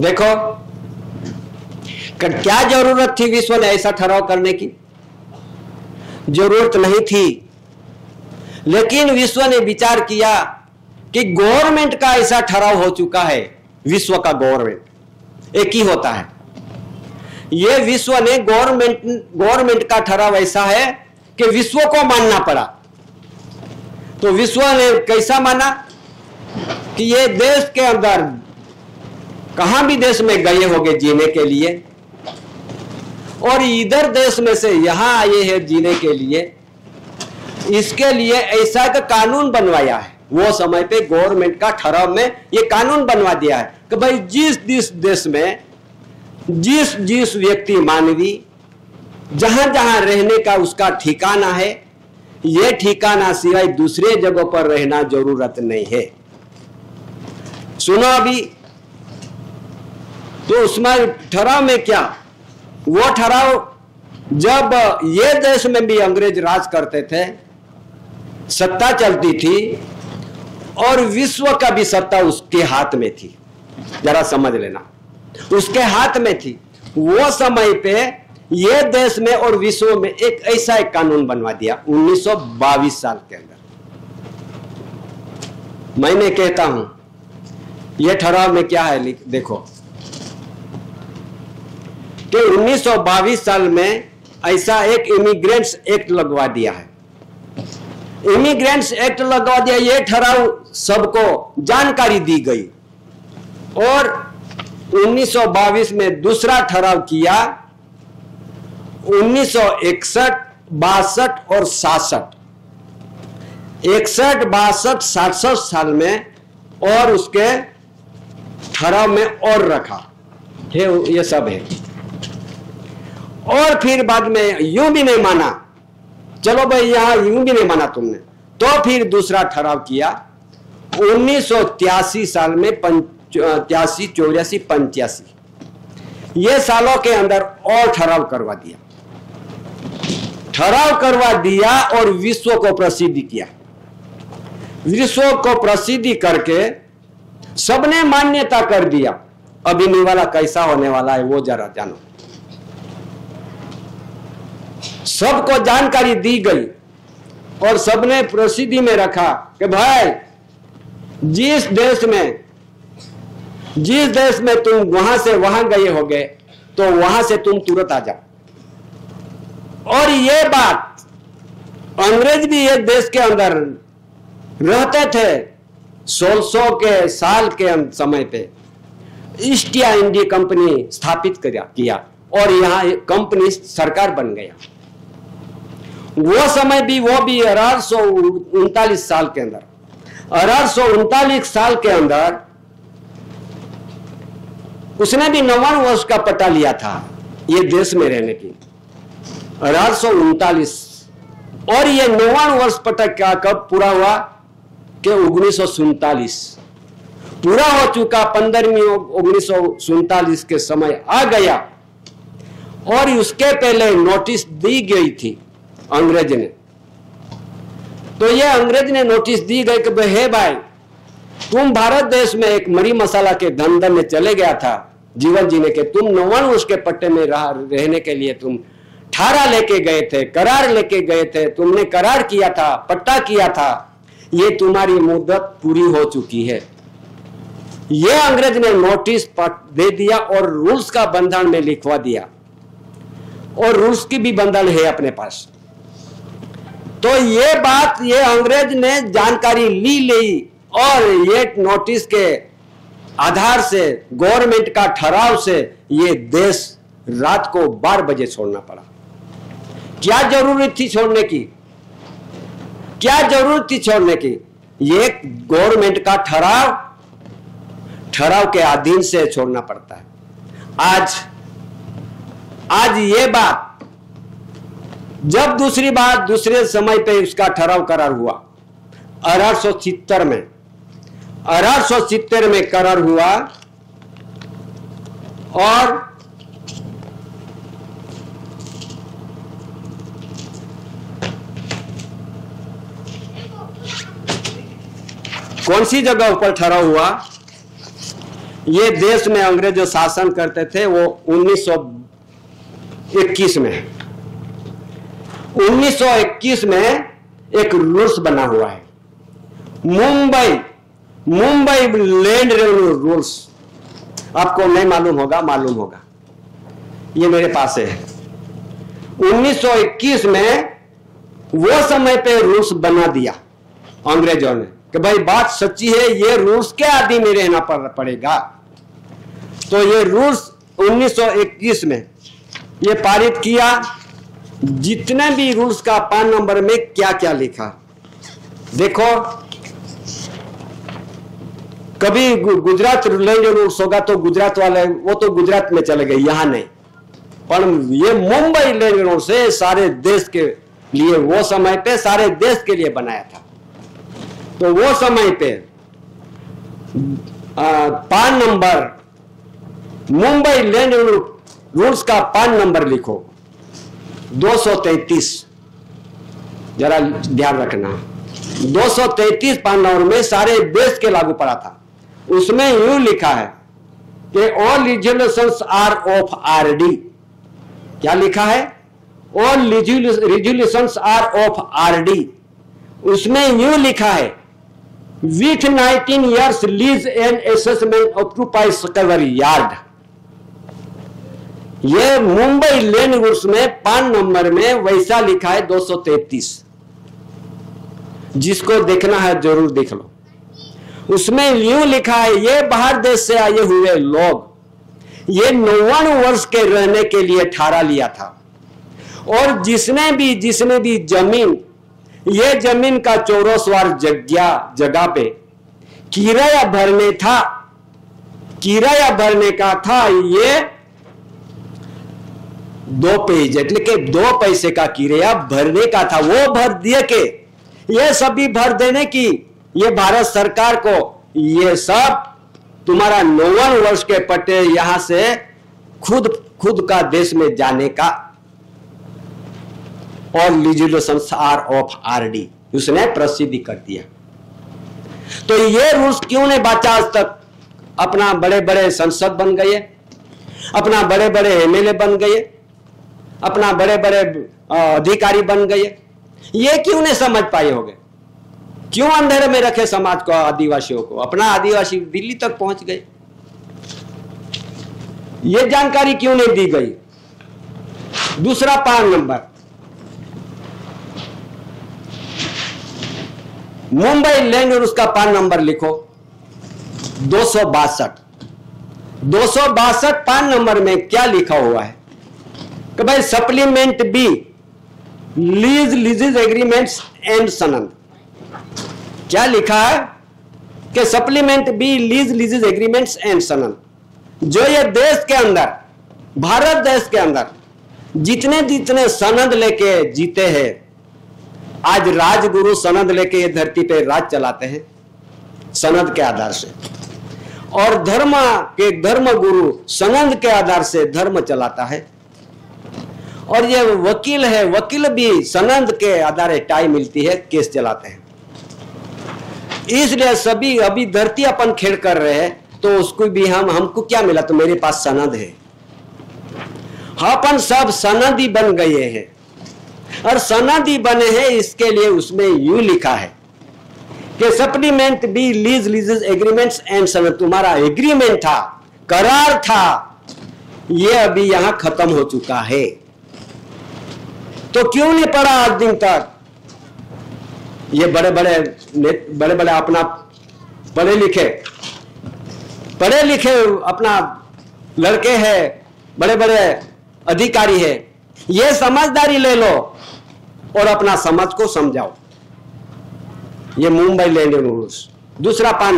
Speaker 1: देखो क्या जरूरत थी विश्व ने ऐसा ठहराव करने की? जरूरत नहीं थी, लेकिन विश्व ने विचार किया कि गवर्नमेंट का ऐसा ठहराव हो चुका है। विश्व का गवर्नमेंट एक ही होता है। ये विश्व ने गवर्नमेंट का ठहराव ऐसा है कि विश्व को मानना पड़ा। तो विश्व ने कैसा माना कि ये देश के अंदर कहां भी देश में गए होंगे जीने के लिए, और इधर देश में से यहां आए हैं जीने के लिए, इसके लिए ऐसा का कानून बनवाया है। वो समय पे गवर्नमेंट का ठहराव में ये कानून बनवा दिया है कि भाई जिस देश में जिस व्यक्ति मानवी जहां जहां रहने का उसका ठिकाना है, ये ठिकाना सिवाय दूसरे जगहों पर रहना जरूरत नहीं है। सुनो अभी, तो उसमें ठहराव में क्या, वो ठहराव जब ये देश में भी अंग्रेज राज करते थे, सत्ता चलती थी, और विश्व का भी सत्ता उसके हाथ में थी। जरा समझ लेना, उसके हाथ में थी। वो समय पे ये देश में और विश्व में एक ऐसा एक कानून बनवा दिया 1922 साल के अंदर। मैंने कहता हूं ये ठहराव में क्या है, देखो कि 1922 साल में ऐसा एक इमिग्रेंट्स एक्ट लगवा दिया है। इमिग्रेंट्स एक्ट लगवा दिया, ये ठहराव सबको जानकारी दी गई। और 1922 में दूसरा ठहराव किया 1961, 62 और 67, 61, 62, 67 साल में, और उसके ठहराव में और रखा है, ये सब है। और फिर बाद में यूं भी नहीं माना, चलो भाई यहां यूं भी नहीं माना तुमने, तो फिर दूसरा ठहराव किया 1983 साल में, 83, 84, 85 ये सालों के अंदर और ठहराव करवा दिया और विश्व को प्रसिद्ध किया। विश्व को प्रसिद्धि करके सबने मान्यता कर दिया। अभी निवाला कैसा होने वाला है वो जरा जानो। सबको जानकारी दी गई और सबने प्रसिद्धि में रखा कि भाई जिस देश में तुम वहां से वहां गए होगे तो वहां से तुम तुरंत आ जाओ। और ये बात अंग्रेज भी एक देश के अंदर रहते थे 1600 के साल के समय पे ईस्ट इंडिया कंपनी स्थापित किया और यहां कंपनी सरकार बन गया। वो समय भी 1839 साल के अंदर 1839 साल के अंदर उसने भी 99 वर्ष का पट्टा लिया था ये देश में रहने की 1839। और ये 99 वर्ष पट्टा क्या कब पूरा हुआ कि 1947 पूरा हो चुका। 15वीं 1947 के समय आ गया और उसके पहले नोटिस दी गई थी अंग्रेज ने। तो ये अंग्रेज ने नोटिस दी गई कि हे भाई तुम भारत देश में एक मरी मसाला के धंधे में चले गया था जीवन जीने के, तुम 99 वर्ष के पट्टे में रहने के लिए तुम ठारा लेके गए थे, करार लेके गए थे, तुमने करार किया था, पट्टा किया था, ये तुम्हारी मुद्दत पूरी हो चुकी है। ये अंग्रेज ने नोटिस दे दिया और रूल्स का बंधन में लिखवा दिया और रूल्स की भी बंधन है अपने पास। तो ये बात ये अंग्रेज ने जानकारी ली और ये नोटिस के आधार से गवर्नमेंट का ठहराव से ये देश रात को 12 बजे छोड़ना पड़ा। क्या जरूरत थी छोड़ने की? क्या जरूरत थी छोड़ने की? ये गवर्नमेंट का ठहराव के अधीन से छोड़ना पड़ता है। आज ये बात जब दूसरे समय पे उसका ठहराव करार हुआ 1870 में करार हुआ और कौन सी जगह पर ठहराव हुआ? ये देश में अंग्रेज जो शासन करते थे वो 1921 में 1921 में एक रूल्स बना हुआ है मुंबई लैंड रेवेन्यू रूल्स। आपको नहीं मालूम होगा ये मेरे पास है। 1921 में वो समय पे रूल्स बना दिया अंग्रेजों ने कि भाई बात सच्ची है, ये रूल्स के आदि में रहना पड़ेगा। तो ये रूल्स 1921 में ये पारित किया। जितने भी रूल्स का 5 नंबर में क्या क्या लिखा देखो। कभी गुजरात लैंड रूल्स होगा तो गुजरात वाले वो तो गुजरात में चले गए, यहां नहीं। पर ये मुंबई लैंड रूल्स है सारे देश के लिए, वो समय पे सारे देश के लिए बनाया था। तो वो समय पे 5 नंबर मुंबई लैंड रूल्स का 5 नंबर लिखो 233, जरा ध्यान रखना। 233 5 नंबर में सारे देश के लागू पड़ा था। उसमें यूं लिखा है कि all resolutions are of RD. क्या लिखा है? All resolutions are of RD. उसमें यूं लिखा है with 19 years lease and assessment occupy square yard. ये मुंबई लैंड रूल्स में 5 नंबर में वैसा लिखा है 233। जिसको देखना है जरूर देख लो। उसमें यूं लिखा है ये बाहर देश से आए हुए लोग ये 99 वर्ष के रहने के लिए ठारा लिया था और जिसने भी जमीन ये जमीन का चौरसवार जगह पे किराया भरने का था ये 2 पैसे का किराया भरने का था। वो भर दिए के ये सभी भर देने की ये भारत सरकार को ये सब तुम्हारा 59 वर्ष के पट्टे यहां से खुद का देश में जाने का और लीजिस्लेशन ऑफ आरडी उसने प्रसिद्धि कर दिया। तो ये रूल्स क्यों नहीं बाचा आज तक? अपना बड़े बड़े संसद बन गए, अपना बड़े बड़े एमएलए बन गए, अपना बड़े बड़े अधिकारी बन गए, ये क्यों नहीं समझ पाए होंगे? क्यों अंधेरे में रखे समाज को, आदिवासियों को? अपना आदिवासी दिल्ली तक पहुंच गए, ये जानकारी क्यों नहीं दी गई? दूसरा 5 नंबर, मुंबई लैंड और उसका 5 नंबर लिखो 262। 262 5 नंबर में क्या लिखा हुआ है कि भाई supplement B leases agreements and sanad. क्या लिखा है कि supplement B leases agreements and sanad, जो ये देश के अंदर, भारत देश के अंदर जितने जितने सनद लेके जीते हैं, आज राजगुरु सनद लेके ये धरती पे राज चलाते हैं सनद के आधार से, और धर्म गुरु सनद के आधार से धर्म चलाता है। और ये वकील है, वकील भी सनद के आधार टाई मिलती है, केस चलाते हैं। इसलिए सभी अभी धरती अपन खेल कर रहे हैं, तो उसको भी हमको क्या मिला? तो मेरे पास सनद है। अपन सब सनदी बन गए हैं, और सनदी बने हैं इसके लिए उसमें यूं लिखा है कि supplement B leases agreements and sanad. तुम्हारा एग्रीमेंट था, करार था, ये अभी यहां खत्म हो चुका है। तो क्यों नहीं पढ़ा आज दिन तक? ये बड़े बड़े अपना पढ़े लिखे अपना लड़के हैं, बड़े बड़े अधिकारी है, ये समझदारी ले लो और अपना समझ को समझाओ। ये मुंबई लैंड रूल्स। दूसरा 5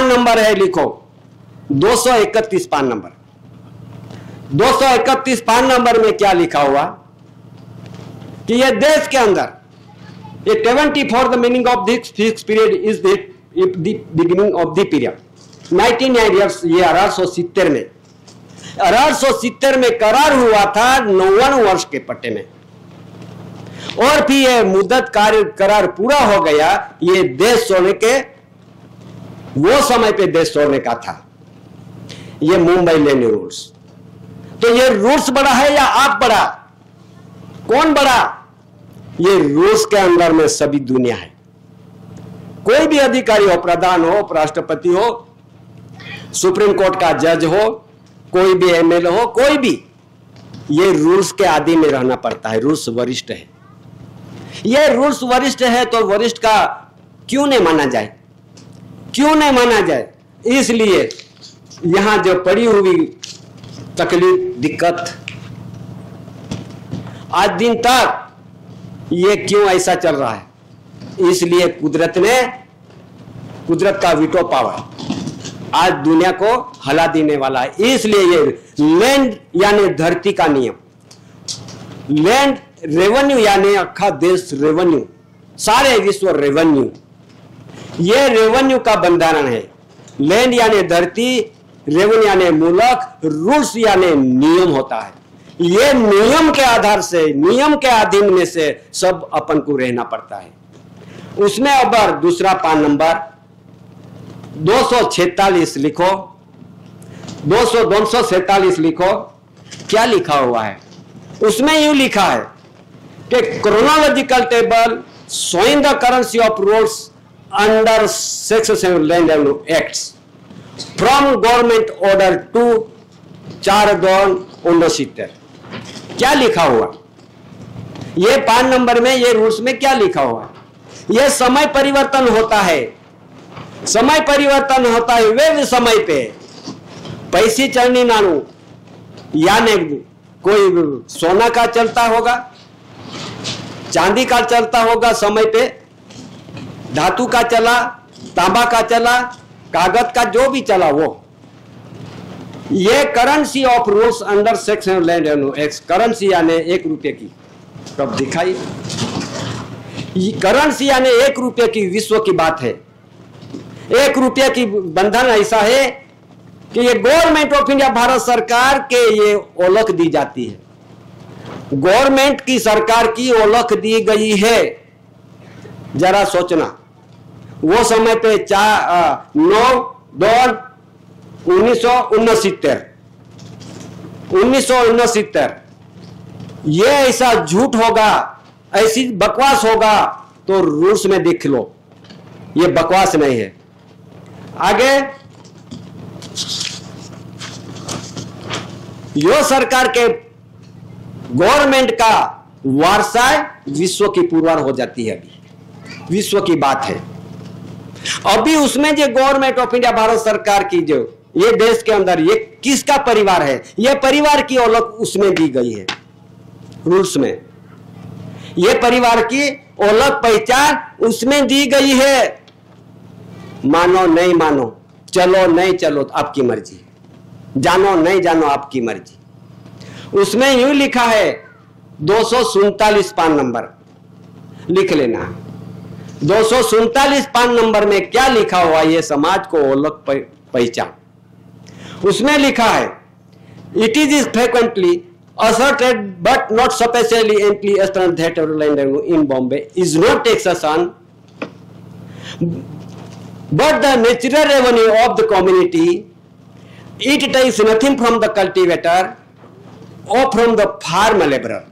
Speaker 1: नंबर है, लिखो 231 5 नंबर। 231 5 नंबर में क्या लिखा हुआ कि ये देश के अंदर ये 74 the meaning of this fix period is the beginning of the period 99 years. ये 1870 में 1870 में करार हुआ था 59 वर्ष के पट्टे में, और फिर ये मुद्दत करार पूरा हो गया। ये देश छोड़ने के वो समय पे देश छोड़ने का था, ये मुंबई लैंड रूल्स। तो ये रूल्स बड़ा है या आप बड़ा? कौन बड़ा? ये रूल्स के अंदर में सभी दुनिया है। कोई भी अधिकारी हो, प्रधान हो, राष्ट्रपति हो, सुप्रीम कोर्ट का जज हो, कोई भी एमएलए हो, कोई भी, ये रूल्स के आदि में रहना पड़ता है। रूल्स वरिष्ठ है, ये रूल्स वरिष्ठ है, तो वरिष्ठ का क्यों नहीं माना जाए? क्यों नहीं माना जाए? इसलिए यहां जो पड़ी हुई तकलीफ, दिक्कत आज दिन तक, ये क्यों ऐसा चल रहा है? इसलिए कुदरत का वीटो पावर आज दुनिया को हला देने वाला है। इसलिए ये लैंड यानी धरती का नियम, लैंड रेवेन्यू यानी अखा देश रेवेन्यू, सारे विश्व रेवेन्यू, ये रेवेन्यू का बंधारण है। लैंड यानी धरती, रेवेन्यू यानी मुल्क, रूल्स यानी नियम होता है। ये नियम के आधार से, नियम के अधीन में से सब अपन को रहना पड़ता है। उसमें अब दूसरा 5 नंबर 246 लिखो, 246 लिखो। क्या लिखा हुआ है उसमें? यूं लिखा है कि chronological table showing the currency of rules under section land acts from government order 2/4/1969। क्या लिखा हुआ? ये 5 नंबर में, ये रूल्स में क्या लिखा हुआ? ये समय परिवर्तन होता है, समय परिवर्तन होता है। वे समय पे पैसे चलनी नानू, यानी कोई सोना का चलता होगा, चांदी का चलता होगा समय पे, धातु का चला, तांबा का चला, कागज का जो भी चला वो। ये currency of rules under section land act, currency यानी 1 रुपये की। कब दिखाई करेंसी यानी 1 रुपये की विश्व की बात है। 1 रुपये की बंधन ऐसा है कि ये गवर्नमेंट ऑफ इंडिया भारत सरकार के ये ओलख दी जाती है, गवर्नमेंट की सरकार की ओलख दी गई है। जरा सोचना, वो समय पे 1969 ये ऐसा झूठ होगा, ऐसी बकवास होगा तो रूस में देख लो, ये बकवास नहीं है। आगे यो सरकार के गवर्नमेंट का वारसा विश्व की पुरवार हो जाती है। अभी विश्व की बात है, अभी उसमें जो गवर्नमेंट ऑफ इंडिया भारत सरकार की जो ये देश के अंदर ये किसका परिवार है, ये परिवार की ओलख उसमें दी गई है रूल्स में। ये परिवार की ओलख पहचान उसमें दी गई है। मानो नहीं मानो, चलो नहीं चलो आपकी मर्जी, जानो नहीं जानो आपकी मर्जी। उसमें यूं लिखा है 247 पान नंबर लिख लेना। 247 पान नंबर में क्या लिखा हुआ, ये समाज को ओलख पहचान। उसमें लिखा है, it is frequently asserted but not sufficiently amply established that land in Bombay is not taxed on but the natural revenue of the community. It takes nothing from the cultivator or from the farm laborer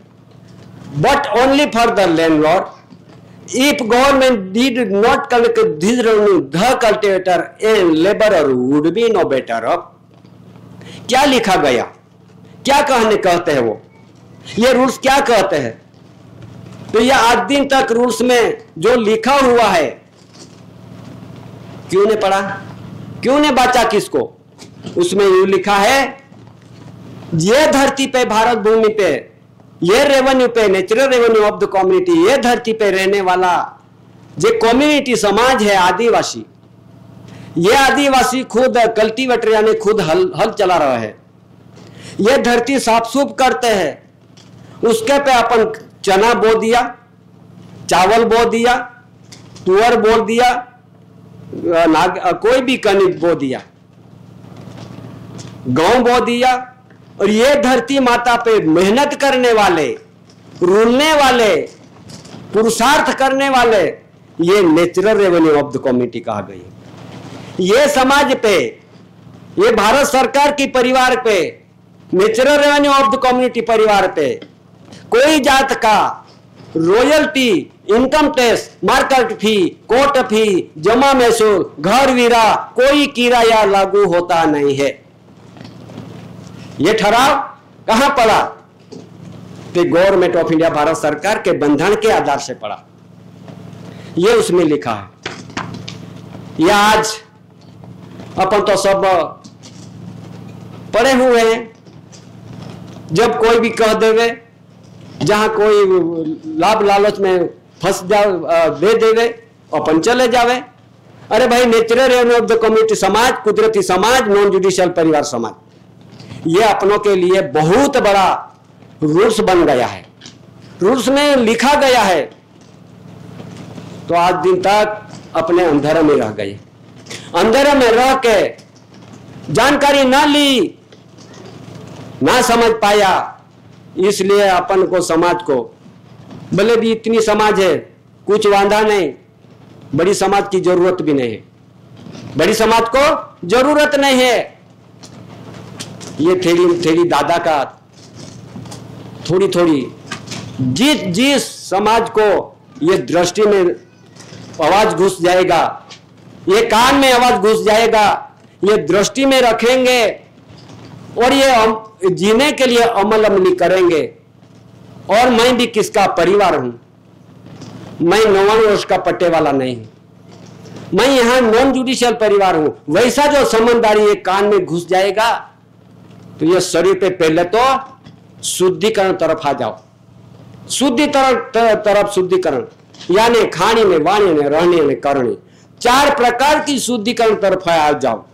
Speaker 1: but only for the landlord. If government did not collect this revenue, the cultivator and laborer would be no better off. क्या लिखा गया, क्या कहते हैं वो, ये rules क्या कहते हैं? तो ये आज दिन तक रूल्स में जो लिखा हुआ है क्यों नहीं पढ़ा, क्यों नहीं बांचा किसको? उसमें यूं लिखा है, ये धरती पे भारत भूमि पे ये रेवेन्यू पे natural revenue of the community, ये धरती पे रहने वाला जो कम्युनिटी समाज है आदिवासी, ये आदिवासी खुद कल्टीवेटर यानी खुद हल चला रहा है। ये धरती साफ सूफ करते हैं, उसके पे अपन चना बो दिया, चावल बो दिया, तुअर बो दिया, कोई भी कणिक बो दिया, गेहूं बो दिया। और ये धरती माता पे मेहनत करने वाले, रूलने वाले, पुरुषार्थ करने वाले, ये natural revenue of the community कहा गई। ये समाज पे, ये भारत सरकार की परिवार पे, natural revenue of the community परिवार पे कोई जात का रॉयल्टी, इनकम टैक्स, मार्केट फी, कोर्ट फी, जमा महसूल, घर वीरा, कोई किराया लागू होता नहीं है। ये ठहराव कहां पड़ा? तो गवर्नमेंट ऑफ इंडिया भारत सरकार के बंधन के आधार से पड़ा, ये उसमें लिखा है। ये आज अपन तो सब पढ़े हुए हैं, जब कोई भी कह देवे, जहां कोई लाभ लालच में फंस दे देवे, अपन चले जावे। अरे भाई, natural revenue of the community समाज, कुदरती समाज, नॉन जुडिशियल परिवार समाज, ये अपनों के लिए बहुत बड़ा रूल्स बन गया है, रूल्स में लिखा गया है। तो आज दिन तक अपने अंधेरे में रह गए, अंधेरे में रह के जानकारी ना ली, ना समझ पाया, इसलिए अपन को समाज को, भले भी इतनी समाज है कुछ वांधा नहीं, बड़ी समाज की जरूरत भी नहीं है, बड़ी समाज को जरूरत नहीं है। ये थेड़ी दादा का थोड़ी थोड़ी जिस समाज को ये दृष्टि में आवाज घुस जाएगा, ये कान में आवाज घुस जाएगा, ये दृष्टि में रखेंगे और ये जीने के लिए अमल करेंगे। और मैं भी किसका परिवार हूं, मैं 59 वर्ष का पट्टे वाला नहीं हूं, मैं यहां नॉन जुडिशियल परिवार हूं। वैसा जो समझदारी ये कान में घुस जाएगा तो ये शरीर पे पहले तो शुद्धिकरण तरफ आ जाओ, शुद्धि तरफ शुद्धिकरण, यानी खाने में, वाणी में, रहने में, करने, 4 प्रकार की शुद्धिकरण तरफ आ जाओ।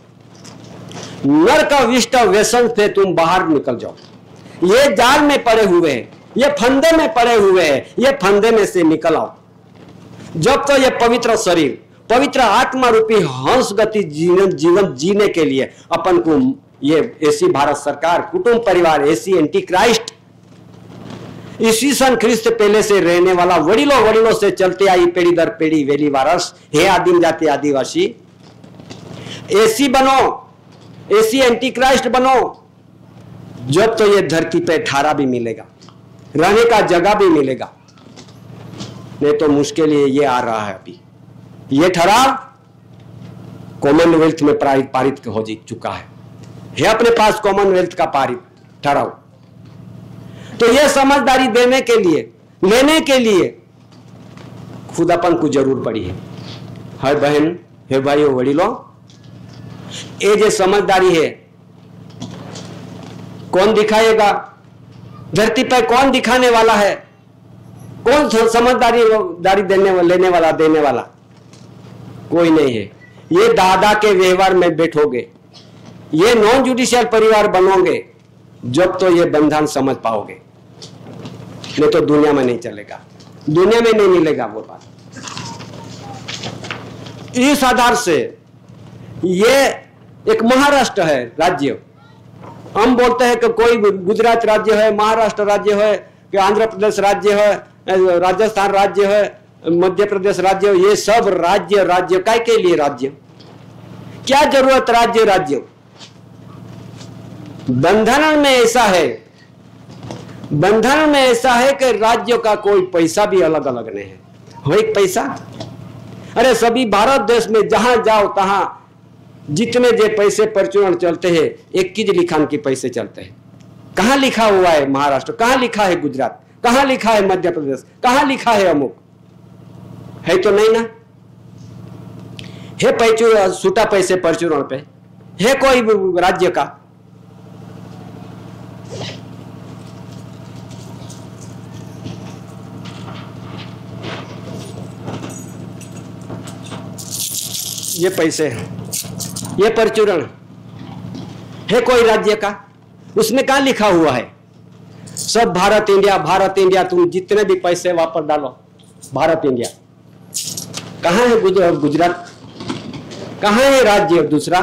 Speaker 1: नर का विष्ट व्यसन से तुम बाहर निकल जाओ। ये जाल में पड़े हुए हैं, ये फंदे में पड़े हुए हैं, ये फंदे में से निकल आओ। जब तो ये पवित्र शरीर, पवित्र आत्मा रूपी हंस गति जीवन जीने के लिए अपन को ये ऐसी भारत सरकार, कुटुंब परिवार, ऐसी एंटी क्राइस्ट, ईस्वीसन ख्रीस्त पहले से रहने वाला, वडिलों से चलते आई पीढ़ी दर पीढ़ी वेली वारस, हे आदिम जाति आदिवासी, ऐसी बनो, ऐसी एंटी क्राइस्ट बनो, जब तो ये धरती पे ठहरा भी मिलेगा, रहने का जगह भी मिलेगा। नहीं तो मुश्किल ये आ रहा है। अभी ये ठहराव कॉमनवेल्थ में पारित हो चुका है अपने पास कॉमनवेल्थ का पारित ठहराव। तो ये समझदारी देने के लिए, लेने के लिए खुद अपन को जरूर पड़ी है बहन, हे भाइयों, वडिलों, ये जो समझदारी है कौन दिखाएगा धरती पर? कौन दिखाने वाला है? कौन समझदारी लेने वाला? कोई नहीं है। ये दादा के व्यवहार में बैठोगे, ये नॉन जुडिशियल परिवार बनोगे, जब तो ये बंधन समझ पाओगे, नहीं तो दुनिया में नहीं चलेगा, दुनिया में नहीं मिलेगा वो बात। इस आधार से ये एक महाराष्ट्र है राज्य। हम बोलते हैं कि कोई गुजरात राज्य है, महाराष्ट्र राज्य है, कि आंध्र प्रदेश राज्य है, राजस्थान राज्य है, मध्य प्रदेश राज्य है। ये सब राज्य काय के लिए राज्य? क्या जरूरत राज्य? बंधन में ऐसा है, बंधन में ऐसा है कि राज्यों का कोई पैसा भी अलग अलग नहीं है। हो एक पैसा, अरे सभी भारत देश में जहां जाओ तहां जितने जे पैसे प्रचुरण चलते हैं, एक की लिखान के पैसे चलते हैं। कहां लिखा हुआ है महाराष्ट्र, कहां लिखा है गुजरात, कहां लिखा है मध्य प्रदेश, कहां लिखा है अमुक? है तो नहीं ना। है सूटा पैसे प्रचुरण पे है कोई राज्य का? ये पैसे हैं, ये प्रचुरण है कोई राज्य का? उसमें कहां लिखा हुआ है? सब भारत इंडिया, तुम जितने भी पैसे वापस डालो, भारत इंडिया। कहां है गुजरात? कहां है राज्य दूसरा?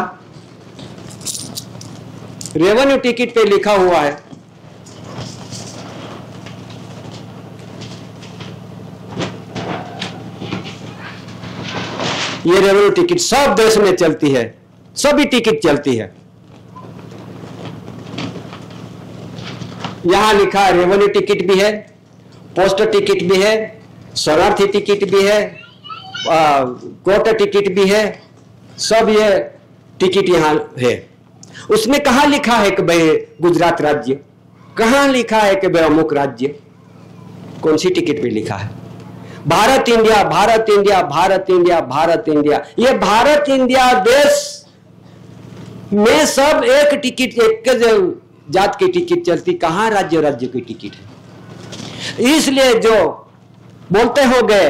Speaker 1: रेवेन्यू टिकट पे लिखा हुआ है। ये रेवेन्यू टिकट सब देश में चलती है, सभी टिकट चलती है। यहां लिखा है रेवेन्यू टिकट भी है, पोस्ट टिकट भी है, शरणार्थी टिकट भी है, कोर्ट टिकट भी है, सब ये टिकट यहां है। उसमें कहां लिखा है कि भाई गुजरात राज्य? कहां लिखा है कि भाई अमुक राज्य? कौन सी टिकट पे लिखा है? भारत इंडिया। ये भारत इंडिया देश में सब एक टिकट, एक जात की टिकट चलती। कहां राज्य की टिकट है? इसलिए जो बोलते हो गए,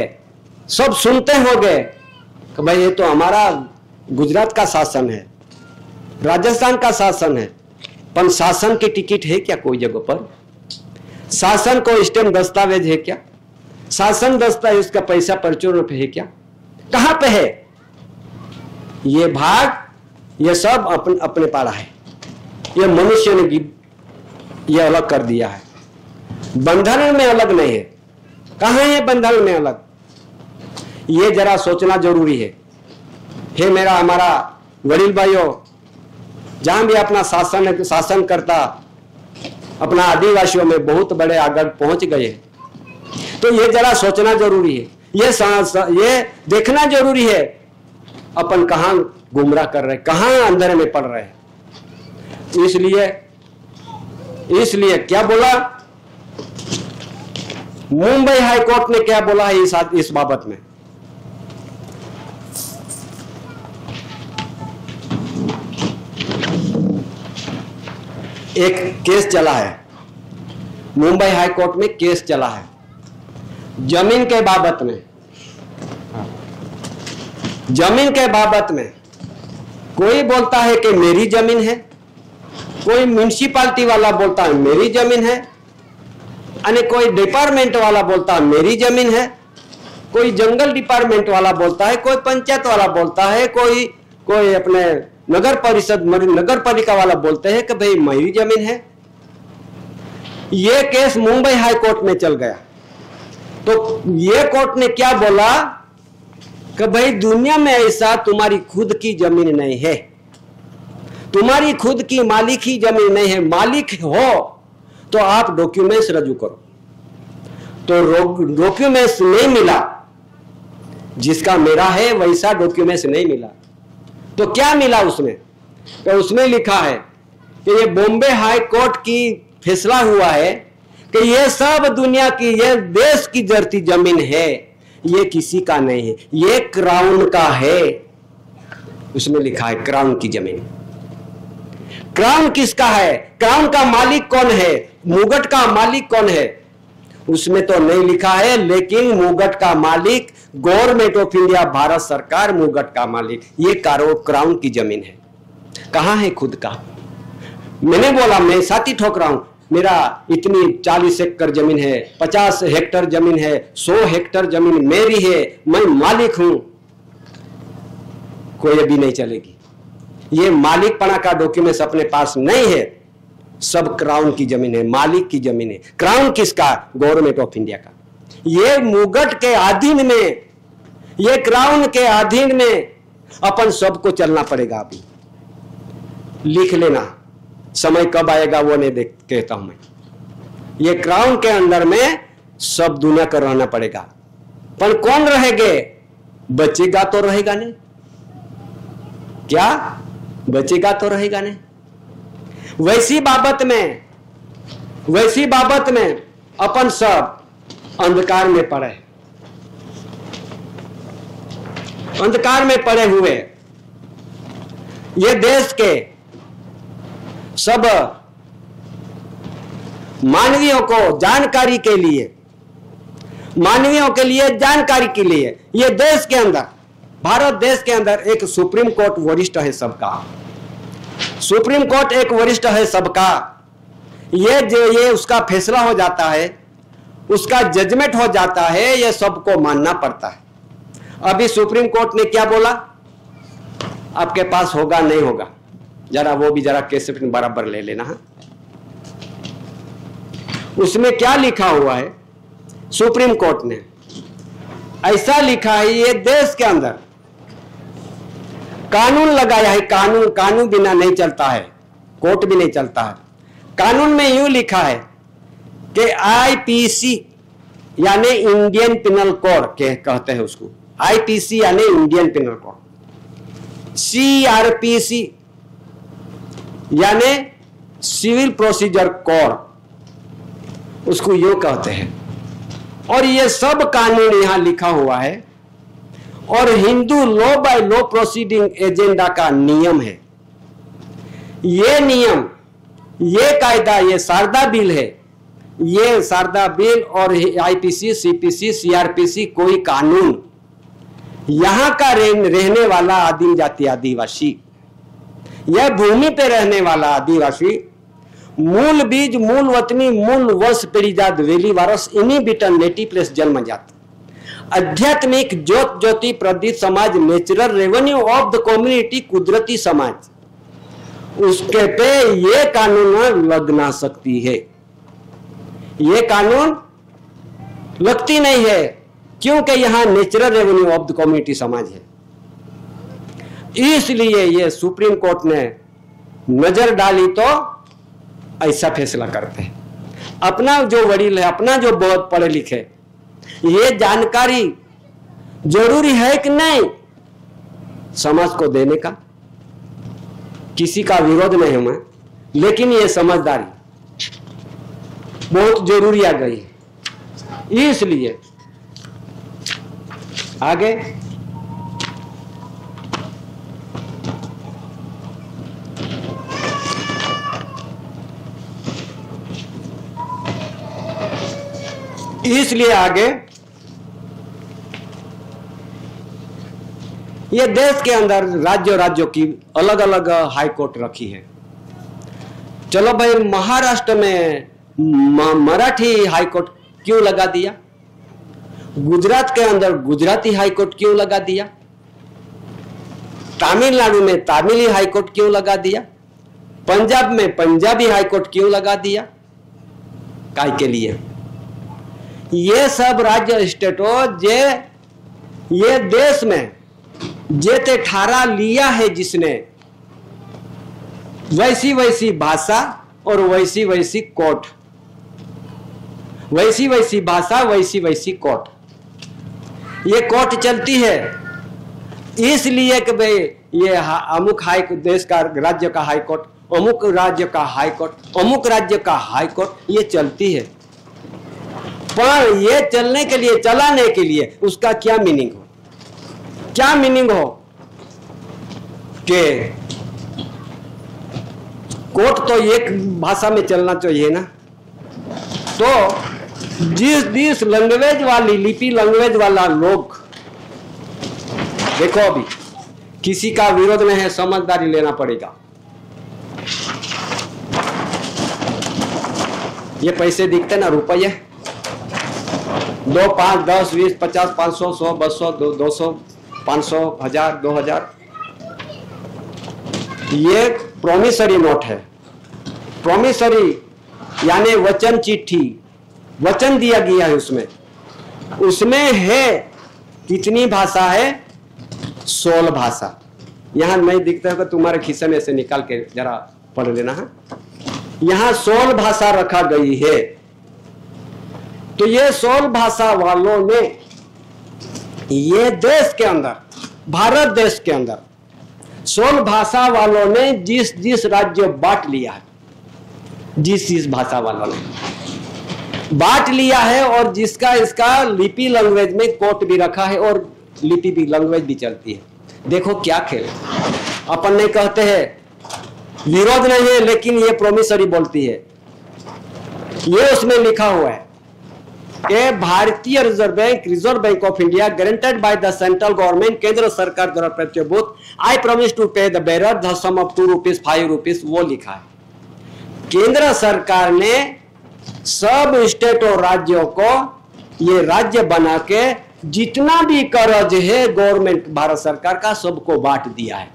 Speaker 1: सब सुनते हो गए कि भाई ये तो हमारा गुजरात का शासन है, राजस्थान का शासन है, पर शासन की टिकट है क्या कोई जगह पर? शासन को स्टैम्प दस्तावेज है क्या? शासन दस्तावेज का पैसा प्रचुरण पे है क्या? कहां पे है? ये भाग ये सब अपने पाड़ा है। ये मनुष्य ने ये अलग कर दिया है, बंधन में अलग नहीं है। कहां है बंधन में अलग? ये जरा सोचना जरूरी है। हे मेरा हमारा वडील भाइयों, जहां भी अपना शासन करता, अपना आदिवासियों में बहुत बड़े आगे पहुंच गए, तो ये जरा सोचना जरूरी है, ये देखना जरूरी है अपन कहां गुमराह कर रहे, कहां अंधेरे में पड़ रहे हैं। इसलिए क्या बोला मुंबई हाई कोर्ट ने, क्या बोला है इस बाबत में? एक केस चला है, मुंबई हाई कोर्ट में केस चला है जमीन के बाबत में। जमीन के बाबत में कोई बोलता है कि मेरी जमीन है, कोई म्युनिसिपालिटी वाला बोलता है मेरी जमीन है, अन्य कोई डिपार्टमेंट वाला बोलता है मेरी जमीन है। कोई जंगल डिपार्टमेंट वाला बोलता है, कोई पंचायत वाला बोलता है, कोई अपने नगर परिषद नगर पालिका वाला बोलते हैं कि भाई मेरी जमीन है। ये केस मुंबई हाई कोर्ट में चल गया, तो ये कोर्ट ने क्या बोला कि भाई दुनिया में ऐसा तुम्हारी खुद की जमीन नहीं है, तुम्हारी खुद की मालिक ही जमीन नहीं है। मालिक हो तो आप डॉक्यूमेंट्स रजू करो। तो डॉक्यूमेंट्स नहीं मिला, जिसका मेरा है वैसा डॉक्यूमेंट्स नहीं मिला। तो क्या मिला उसमें? तो उसमें लिखा है कि ये बॉम्बे हाई कोर्ट की फैसला हुआ है कि ये सब दुनिया की, ये देश की धरती जमीन है, ये किसी का नहीं है, ये क्राउन का है। उसमें लिखा है क्राउन की जमीन। क्राउन किसका है? क्राउन का मालिक कौन है? मुगट का मालिक कौन है? उसमें तो नहीं लिखा है, लेकिन मुगट का मालिक गवर्नमेंट ऑफ इंडिया, भारत सरकार मुगट का मालिक। ये क्राउन की जमीन है। कहां है खुद का? मैंने बोला मैं साथी ठोक रहा हूं, मेरा इतनी 40 एकड़ जमीन है, 50 हेक्टर जमीन है, 100 हेक्टर जमीन मेरी है, मैं मालिक हूं, कोई अभी नहीं चलेगी। ये मालिकपना का डॉक्यूमेंट्स अपने पास नहीं है, सब क्राउन की जमीन है, मालिक की जमीन है। क्राउन किसका? गवर्नमेंट ऑफ इंडिया का। ये मुगट के अधीन में, ये क्राउन के अधीन में अपन सबको चलना पड़ेगा। अभी लिख लेना, समय कब आएगा वो नहीं देख कहता हूं मैं। ये क्राउन के अंदर में सब दुनिया का रहना पड़ेगा। पर कौन रहेंगे? बचेगा तो रहेगा नहीं, क्या बचेगा तो रहेगा नहीं। वैसी बाबत में अपन सब अंधकार में पड़े, अंधकार में पड़े हुए ये देश के सब मानवियों को जानकारी के लिए, जानकारी के लिए ये देश के अंदर, भारत देश के अंदर एक सुप्रीम कोर्ट वरिष्ठ है सबका। सुप्रीम कोर्ट एक वरिष्ठ है सबका। ये उसका फैसला हो जाता है, उसका जजमेंट हो जाता है, ये सबको मानना पड़ता है। अभी सुप्रीम कोर्ट ने क्या बोला? आपके पास होगा नहीं होगा, जरा वो भी जरा कैसेट बराबर ले लेना है। उसमें क्या लिखा हुआ है? सुप्रीम कोर्ट ने ऐसा लिखा है, ये देश के अंदर कानून लगाया है। कानून बिना नहीं चलता है, कोर्ट भी नहीं चलता है। कानून में यूं लिखा है कि आईपीसी यानी इंडियन पिनल कोड कहते हैं उसको, आईपीसी यानी इंडियन पिनल कोड, सीआरपीसी यानी सिविल प्रोसीजर कोड, उसको यूं कहते हैं। और ये सब कानून यहां लिखा हुआ है और Hindu law by law proceeding agenda का नियम है। ये नियम, ये कायदा, ये शारदा बिल है। ये शारदा बिल और आईपीसी, सीपीसी, सीआरपीसी कोई कानून, यहां का रहने वाला आदिम जाति आदिवासी, यह भूमि पे रहने वाला आदिवासी, मूल बीज, मूल वतनी, मूल वंश पीढ़ीजात वेली वारस, इन्हीं बिटन नेटिव प्लेस जन्मजात, आध्यात्मिक ज्योत ज्योति प्रदीप समाज, natural revenue of the community, कुदरती समाज, उसके पे ये कानून लग ना सकती है। ये कानून लगती नहीं है, क्योंकि यहां natural revenue of the community समाज है। इसलिए ये सुप्रीम कोर्ट ने नजर डाली तो ऐसा फैसला करते हैं। अपना जो वडील है, अपना जो बहुत पढ़े लिखे, ये जानकारी जरूरी है कि नहीं समाज को देने का? किसी का विरोध नहीं है मैं, लेकिन ये समझदारी बहुत जरूरी आ गई है। इसलिए आगे ये देश के अंदर राज्यों की अलग अलग हाई कोर्ट रखी है। चलो भाई, महाराष्ट्र में मराठी हाई कोर्ट क्यों लगा दिया? गुजरात के अंदर गुजराती हाईकोर्ट क्यों लगा दिया? तमिलनाडु में तमिली हाईकोर्ट क्यों लगा दिया? पंजाब में पंजाबी हाईकोर्ट क्यों लगा दिया? काय के लिए? ये सब राज्य स्टेटों ये देश में जेते ठारा लिया है जिसने, वैसी वैसी भाषा और वैसी वैसी कोर्ट, वैसी वैसी भाषा वैसी वैसी कोर्ट, ये कोर्ट चलती है। इसलिए कि भाई ये अमुक हाई देश का राज्य का हाई कोर्ट, अमुक राज्य का हाई कोर्ट, अमुक राज्य का हाई कोर्ट, ये चलती है। पर ये चलने के लिए, चलाने के लिए उसका क्या मीनिंग हो? क्या मीनिंग हो कि कोर्ट तो एक भाषा में चलना चाहिए ना। तो जिस लैंग्वेज वाली लिपि लैंग्वेज वाला लोग, देखो अभी किसी का विरोध नहीं है, समझदारी लेना पड़ेगा। ये पैसे दिखते ना, रुपये 2, 5, 10, 20, 50, 500, 100, 200, 200, 500, 1000, 2000, ये प्रोमिसरी नोट है। प्रोमिसरी यानी वचन चिट्ठी, वचन दिया गया है उसमें है कितनी भाषा है? 16 भाषा। यहां नहीं दिखता होगा, तुम्हारे खिस्से में से निकाल के जरा पढ़ लेना है। यहां 16 भाषा रखा गई है। तो ये 16 भाषा वालों ने ये देश के अंदर, भारत देश के अंदर 16 भाषा वालों ने जिस राज्य बांट लिया है, जिस भाषा वालों ने बांट लिया है, और जिसका इसका लिपि लैंग्वेज में कोर्ट भी रखा है और लिपि भी लैंग्वेज भी चलती है। देखो क्या खेल। अपन नहीं कहते हैं, विरोध नहीं है, लेकिन ये प्रोमिसरी बोलती है। ये उसमें लिखा हुआ है कि भारतीय Reserve bank of India guaranteed by the central government, केंद्र सरकार द्वारा प्रतिभूत, I promise to pay the bearer the sum of 2 rupees 5 rupees, वो लिखा है। केंद्र सरकार ने सब स्टेट और राज्यों को ये राज्य बना के जितना भी कर्ज है गवर्नमेंट भारत सरकार का सबको बांट दिया है।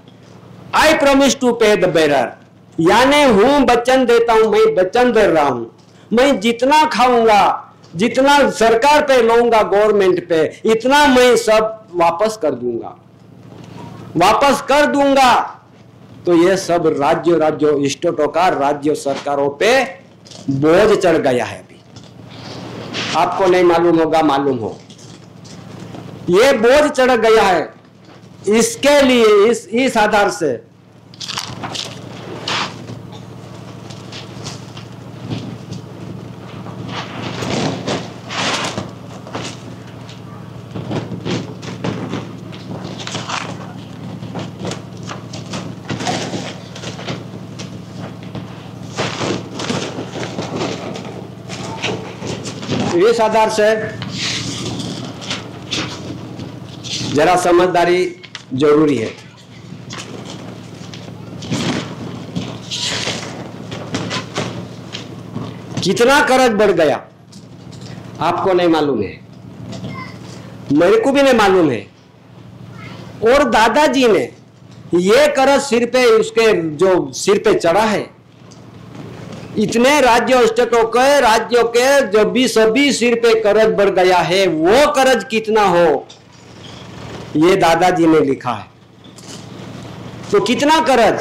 Speaker 1: आई promise to pay the bearer, यानी हूं वचन देता हूं, मैं वचन दे रहा हूं, मैं जितना खाऊंगा, जितना सरकार पे लूंगा, गवर्नमेंट पे, इतना मैं सब वापस कर दूंगा, वापस कर दूंगा। तो ये सब राज्य स्टेटों का राज्य सरकारों पे बोझ चढ़ गया है। अभी आपको नहीं मालूम होगा, मालूम हो, ये बोझ चढ़ गया है। इसके लिए इस आधार से जरा समझदारी जरूरी है। कितना कर्ज बढ़ गया आपको नहीं मालूम है, मेरे को भी नहीं मालूम है। और दादाजी ने ये कर्ज सिर पे, उसके जो सिर पे चढ़ा है, इतने राज्यों के जो भी सभी सिर पे कर्ज बढ़ गया है, वो कर्ज कितना हो ये दादाजी ने लिखा है। तो कितना कर्ज,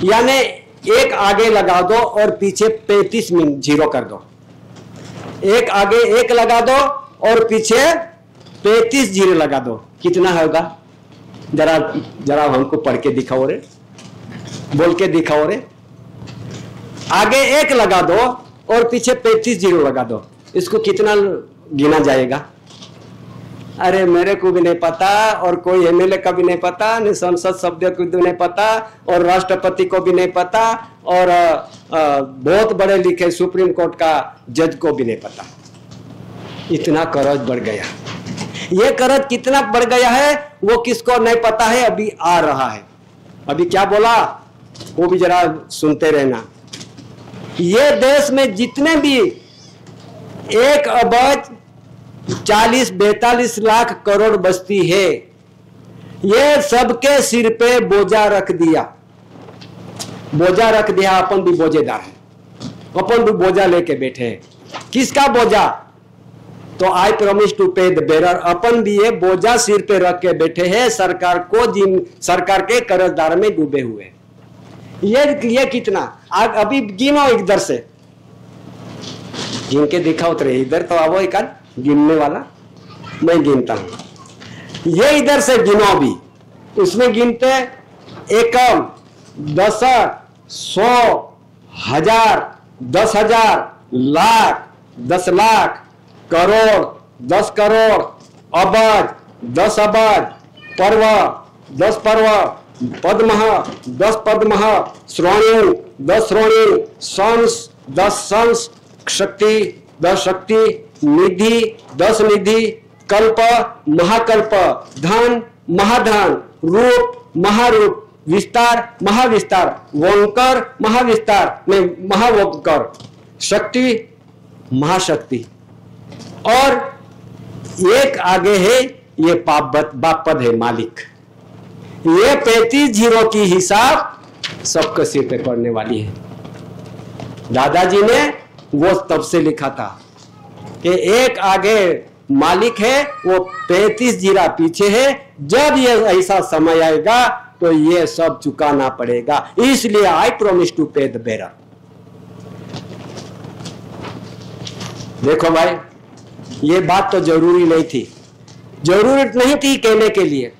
Speaker 1: यानी एक आगे लगा दो और पीछे 35 जीरो कर दो, एक आगे एक लगा दो और पीछे 35 जीरो लगा दो, कितना होगा? जरा हमको पढ़ के दिखाओ रे, बोल के दिखाओ रे। आगे एक लगा दो और पीछे 35 जीरो लगा दो, इसको कितना गिना जाएगा? अरे मेरे को भी नहीं पता, और कोई एमएलए का भी नहीं पता, नहीं संसद सभ्य को भी नहीं पता, और राष्ट्रपति को भी नहीं पता, और बहुत बड़े लिखे सुप्रीम कोर्ट का जज को भी नहीं पता। इतना कर्ज बढ़ गया। ये कर्ज कितना बढ़ गया है वो किसको नहीं पता है, अभी आ रहा है। अभी क्या बोला वो भी जरा सुनते रहना। ये देश में जितने भी 1 अरब 40-42 लाख करोड़ बस्ती है, ये सबके सिर पे बोझा रख दिया। अपन भी बोझेदार है, अपन भी बोझा लेके बैठे हैं। किसका बोझा? तो आई promise to pay the bearer, अपन भी ये बोझा सिर पे रख के बैठे हैं, सरकार को, सरकार के कर्जदार में डूबे हुए। ये कितना? अभी गिनो इधर से, गिन के दिखाओ तो इधर तो आवो एक गिनने वाला, मैं गिनता हूं। ये इधर से गिनो भी, उसमें गिनते एकम, दशक, 100, 1000, 10,000, लाख, 10 लाख, करोड़, 10 करोड़, अबज, 10 अबज, पर्व, 10 पर्व, पद्मः, 10 पद्मः, श्रोणी, 10 श्रोणी, संस, 10 संस, शक्ति, 10 शक्ति, निधि, 10 निधि, कल्प, महाकल्प, धन, महाधन, रूप, महारूप, विस्तार, महाविस्तार, वोंकर, महाविस्तार में महावोंकर, शक्ति, महाशक्ति। और एक आगे है, ये बापद है, मालिक। ये 35 जीरो की हिसाब सबके सिर पे पड़ने वाली है। दादाजी ने वो तब से लिखा था कि एक आगे मालिक है, वो 35 जीरा पीछे है। जब ये ऐसा समय आएगा तो ये सब चुकाना पड़ेगा। इसलिए आई promise to pay the bearer. देखो भाई, ये बात तो जरूरी नहीं थी, जरूरत नहीं थी कहने के लिए।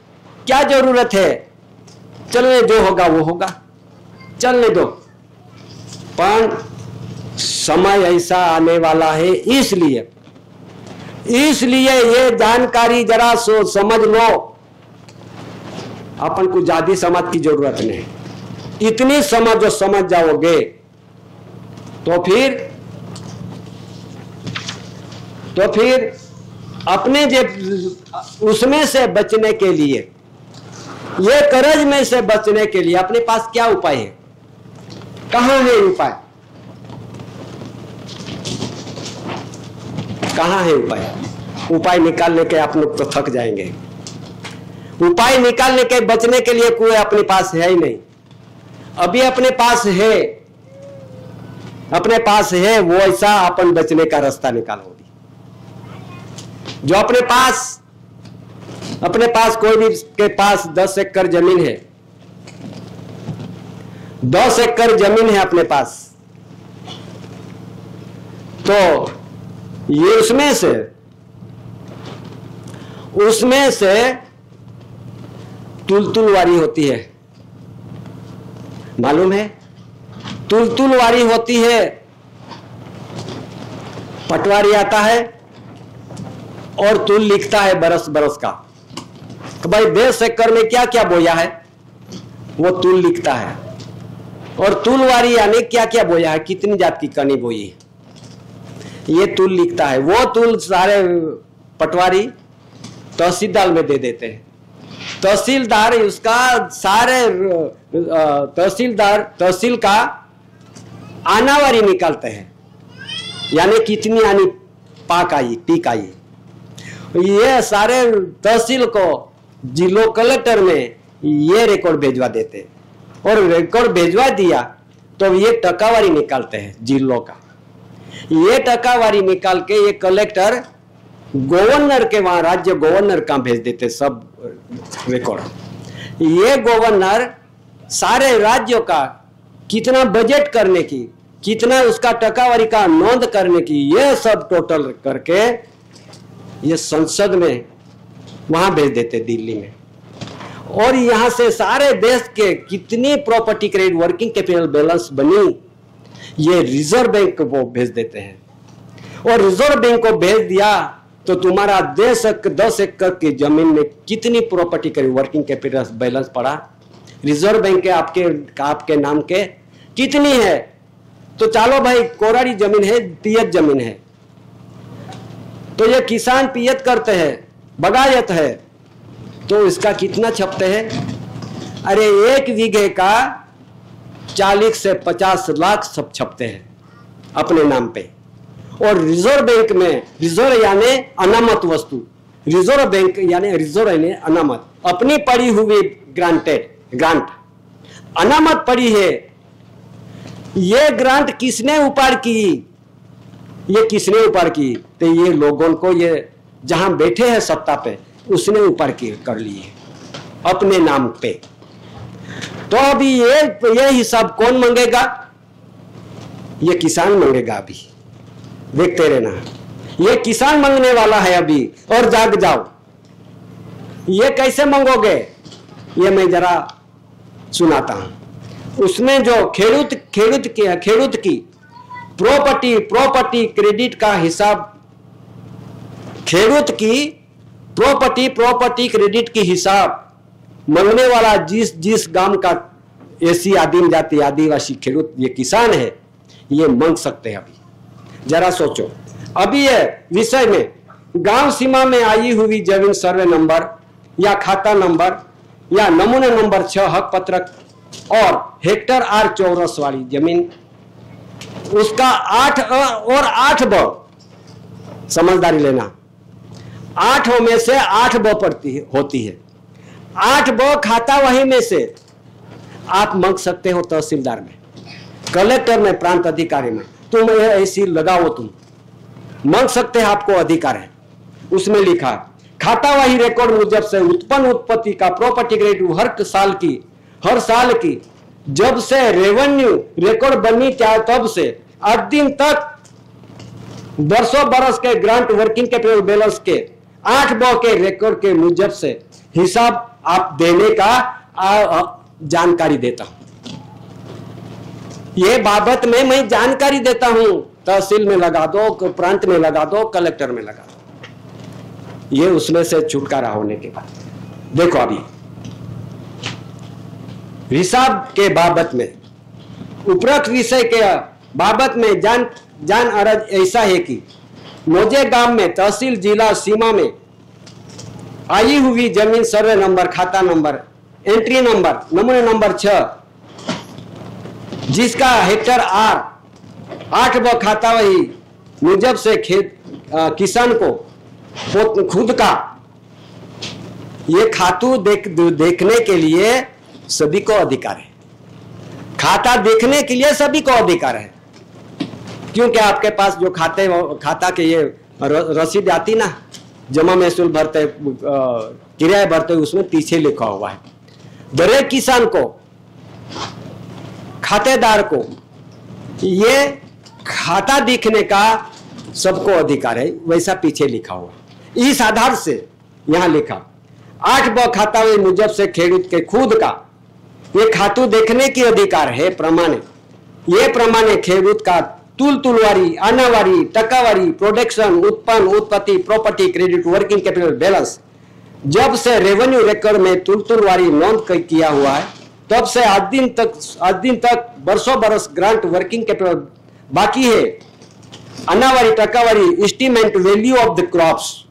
Speaker 1: क्या जरूरत है? चलने जो होगा वो होगा, चलने दो। पर समय ऐसा आने वाला है, इसलिए ये जानकारी जरा समझ लो। अपन को जाति समाज की जरूरत नहीं, इतनी समझ जो समझ जाओगे तो फिर अपने उसमें से बचने के लिए, ये कर्ज में से बचने के लिए अपने पास क्या उपाय है? कहां है उपाय? कहां है उपाय? उपाय निकालने के आप लोग तो थक जाएंगे। उपाय निकालने के बचने के लिए कोई अपने पास है ही नहीं। अभी अपने पास है वो ऐसा अपन बचने का रास्ता निकालो। जो अपने पास कोई भी के पास 10 एकड़ जमीन है, 10 एकड़ जमीन है अपने पास, तो ये उसमें से तुलतुलवारी होती है, मालूम है? तुलतुलवारी होती है, पटवारी आता है और तुल लिखता है बरस बरस का, तो भाई 10 एकड़ में क्या क्या बोया है, वो तुल लिखता है। और तुलवारी यानी क्या क्या बोया है, कितनी जात की कनी बोई है, ये तुल लिखता है। वो तुल सारे पटवारी तहसीलदार में दे देते हैं। तहसीलदार उसका सारे तहसील का आनावारी निकालते हैं, यानी कितनी आनी पाक आई, पीक आई। ये सारे तहसील को जिलो कलेक्टर में ये रिकॉर्ड भेजवा देते, और रिकॉर्ड भेजवा दिया तो ये टकावारी निकालते हैं जिलों का। ये टकावारी निकाल के ये कलेक्टर गवर्नर के वहां, राज्य गवर्नर का भेज देते सब रिकॉर्ड। ये गवर्नर सारे राज्यों का कितना बजट करने की, कितना उसका टकावारी का नोंद करने की, ये सब टोटल करके ये संसद में वहां भेज देते दिल्ली में। और यहां से सारे देश के कितनी property credit working capital balance बनी, ये रिजर्व बैंक को भेज देते हैं। और रिजर्व बैंक को भेज दिया तो तुम्हारा देश 10 एकड़ की जमीन में कितनी property credit working capital balance पड़ा, रिजर्व बैंक के आपके नाम के कितनी है। तो चलो भाई, कोराड़ी जमीन है, पियत जमीन है, तो ये किसान पियत करते हैं, बगायत है, तो इसका कितना छपते हैं? अरे 1 बीघे का 40 से 50 लाख सब छपते हैं अपने नाम पे। और रिजर्व बैंक में रिजर्व यानी अनामत वस्तु, रिजर्व बैंक यानी रिजर्व यानी अनामत, अपनी पड़ी हुई ग्रांट अनामत पड़ी है। ये ग्रांट किसने ऊपर की? ये किसने ऊपर की? तो ये लोगों को, ये जहां बैठे हैं सत्ता पे, उसने ऊपर की कर लिए अपने नाम पे। तो अभी ये हिसाब कौन मांगेगा? ये किसान मांगेगा। अभी देखते रहना, ये किसान मांगने वाला है अभी। और जाग जाओ, ये कैसे मांगोगे? ये मैं जरा सुनाता हूं। उसमें जो खेडूत की प्रॉपर्टी क्रेडिट का हिसाब, खेडूत की प्रॉपर्टी क्रेडिट की हिसाब मांगने वाला जिस गांव का ऐसी आदिम जाति आदिवासी खेडूत, ये किसान है, ये मांग सकते हैं। अभी जरा सोचो, अभी ये विषय में गांव सीमा में आई हुई जमीन सर्वे नंबर या खाता नंबर या नमूना नंबर 6 हक पत्रक और हेक्टर आर चौरस वाली जमीन, उसका 8 और 8 ब, समझदारी लेना, 8 में से 8 ब होती है। 8 ब खाता वही में से आप मांग सकते हो तहसीलदार में, कलेक्टर में, प्रांत अधिकारी में। तुम ऐसी लगाओ, तुम मांग सकते हैं, आपको अधिकार है। उसमें लिखा खाता वही रिकॉर्ड मुजब से उत्पन्न उत्पत्ति का प्रॉपर्टी क्रेडिट हर साल की जब से रेवेन्यू रिकॉर्ड बनी तब से आज दिन तक बरसों बरस के ग्रांट वर्किंग कैपिटल बैलेंस के 8 ब के रिकॉर्ड के मुजब से हिसाब आप देने का जानकारी देता हूं। ये बाबत में मैं जानकारी देता हूं। तहसील में लगा दो, प्रांत में लगा दो, कलेक्टर में लगा दो। ये उसमें से छुटकारा होने के बाद देखो, अभी हिसाब के बाबत में, उपरोक्त विषय के बाबत में जान अर्ज ऐसा है कि मोजे गांव में तहसील जिला सीमा में आई हुई जमीन सर्वे नंबर, खाता नंबर, एंट्री नंबर, नमूना नंबर 6, जिसका हेक्टर आर 8 ब खाता वही मुजब से किसान को खुद का ये खातू देखने के लिए सभी को अधिकार है। खाता देखने के लिए सभी को अधिकार है, क्योंकि आपके पास जो खाता के ये रसीद आती ना, जमा महसूल भरते, किराया भरते, उसमें पीछे लिखा हुआ है दरेक किसान को, खातेदार को ये खाता दिखने का सबको अधिकार है, वैसा पीछे लिखा हुआ। इस आधार से यहां लिखा 8 ब खाता हुए मुजब से खेडूत के खुद का ये खातू देखने की अधिकार है। प्रमाणे खेडूत का तुलवारी, आनावारी, टकावारी, प्रोडक्शन, उत्पत्ति, property credit, working capital balance जब से रेवेन्यू रिकॉर्ड में तुलवारी नोंद किया हुआ है तब से आज दिन तक बरसों बरस ग्रांट वर्किंग कैपिटल बाकी है। अनावारी, टकावारी, estimate value of the crops,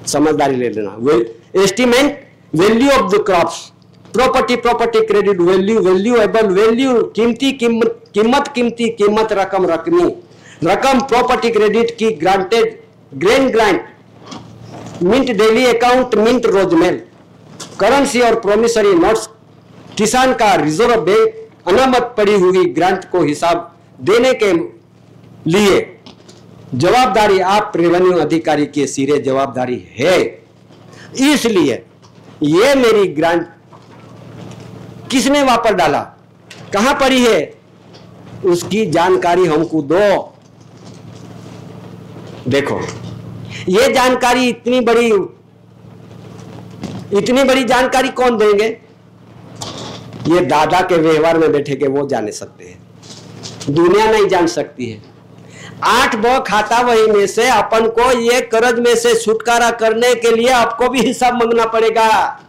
Speaker 1: समझदारी ले लेना, estimate value of the crops, property credit, valuable value, कीमत, रकम प्रॉपर्टी क्रेडिट की grant, mint daily account, mint रोजमेल, करेंसी और प्रोमिसरी नोट्स, किसान का रिजर्व बैंक अनामत पड़ी हुई ग्रांट को हिसाब देने के लिए जवाबदारी आप रेवेन्यू अधिकारी के सिरे जवाबदारी है। इसलिए ये मेरी ग्रांट किसने वापस डाला, कहां पड़ी है, उसकी जानकारी हमको दो। देखो, ये जानकारी इतनी बड़ी जानकारी कौन देंगे? ये दादा के व्यवहार में बैठे के वो जाने सकते हैं, दुनिया नहीं जान सकती है। 8 ब खाता वही में से अपन को ये कर्ज में से छुटकारा करने के लिए आपको भी हिसाब मांगना पड़ेगा।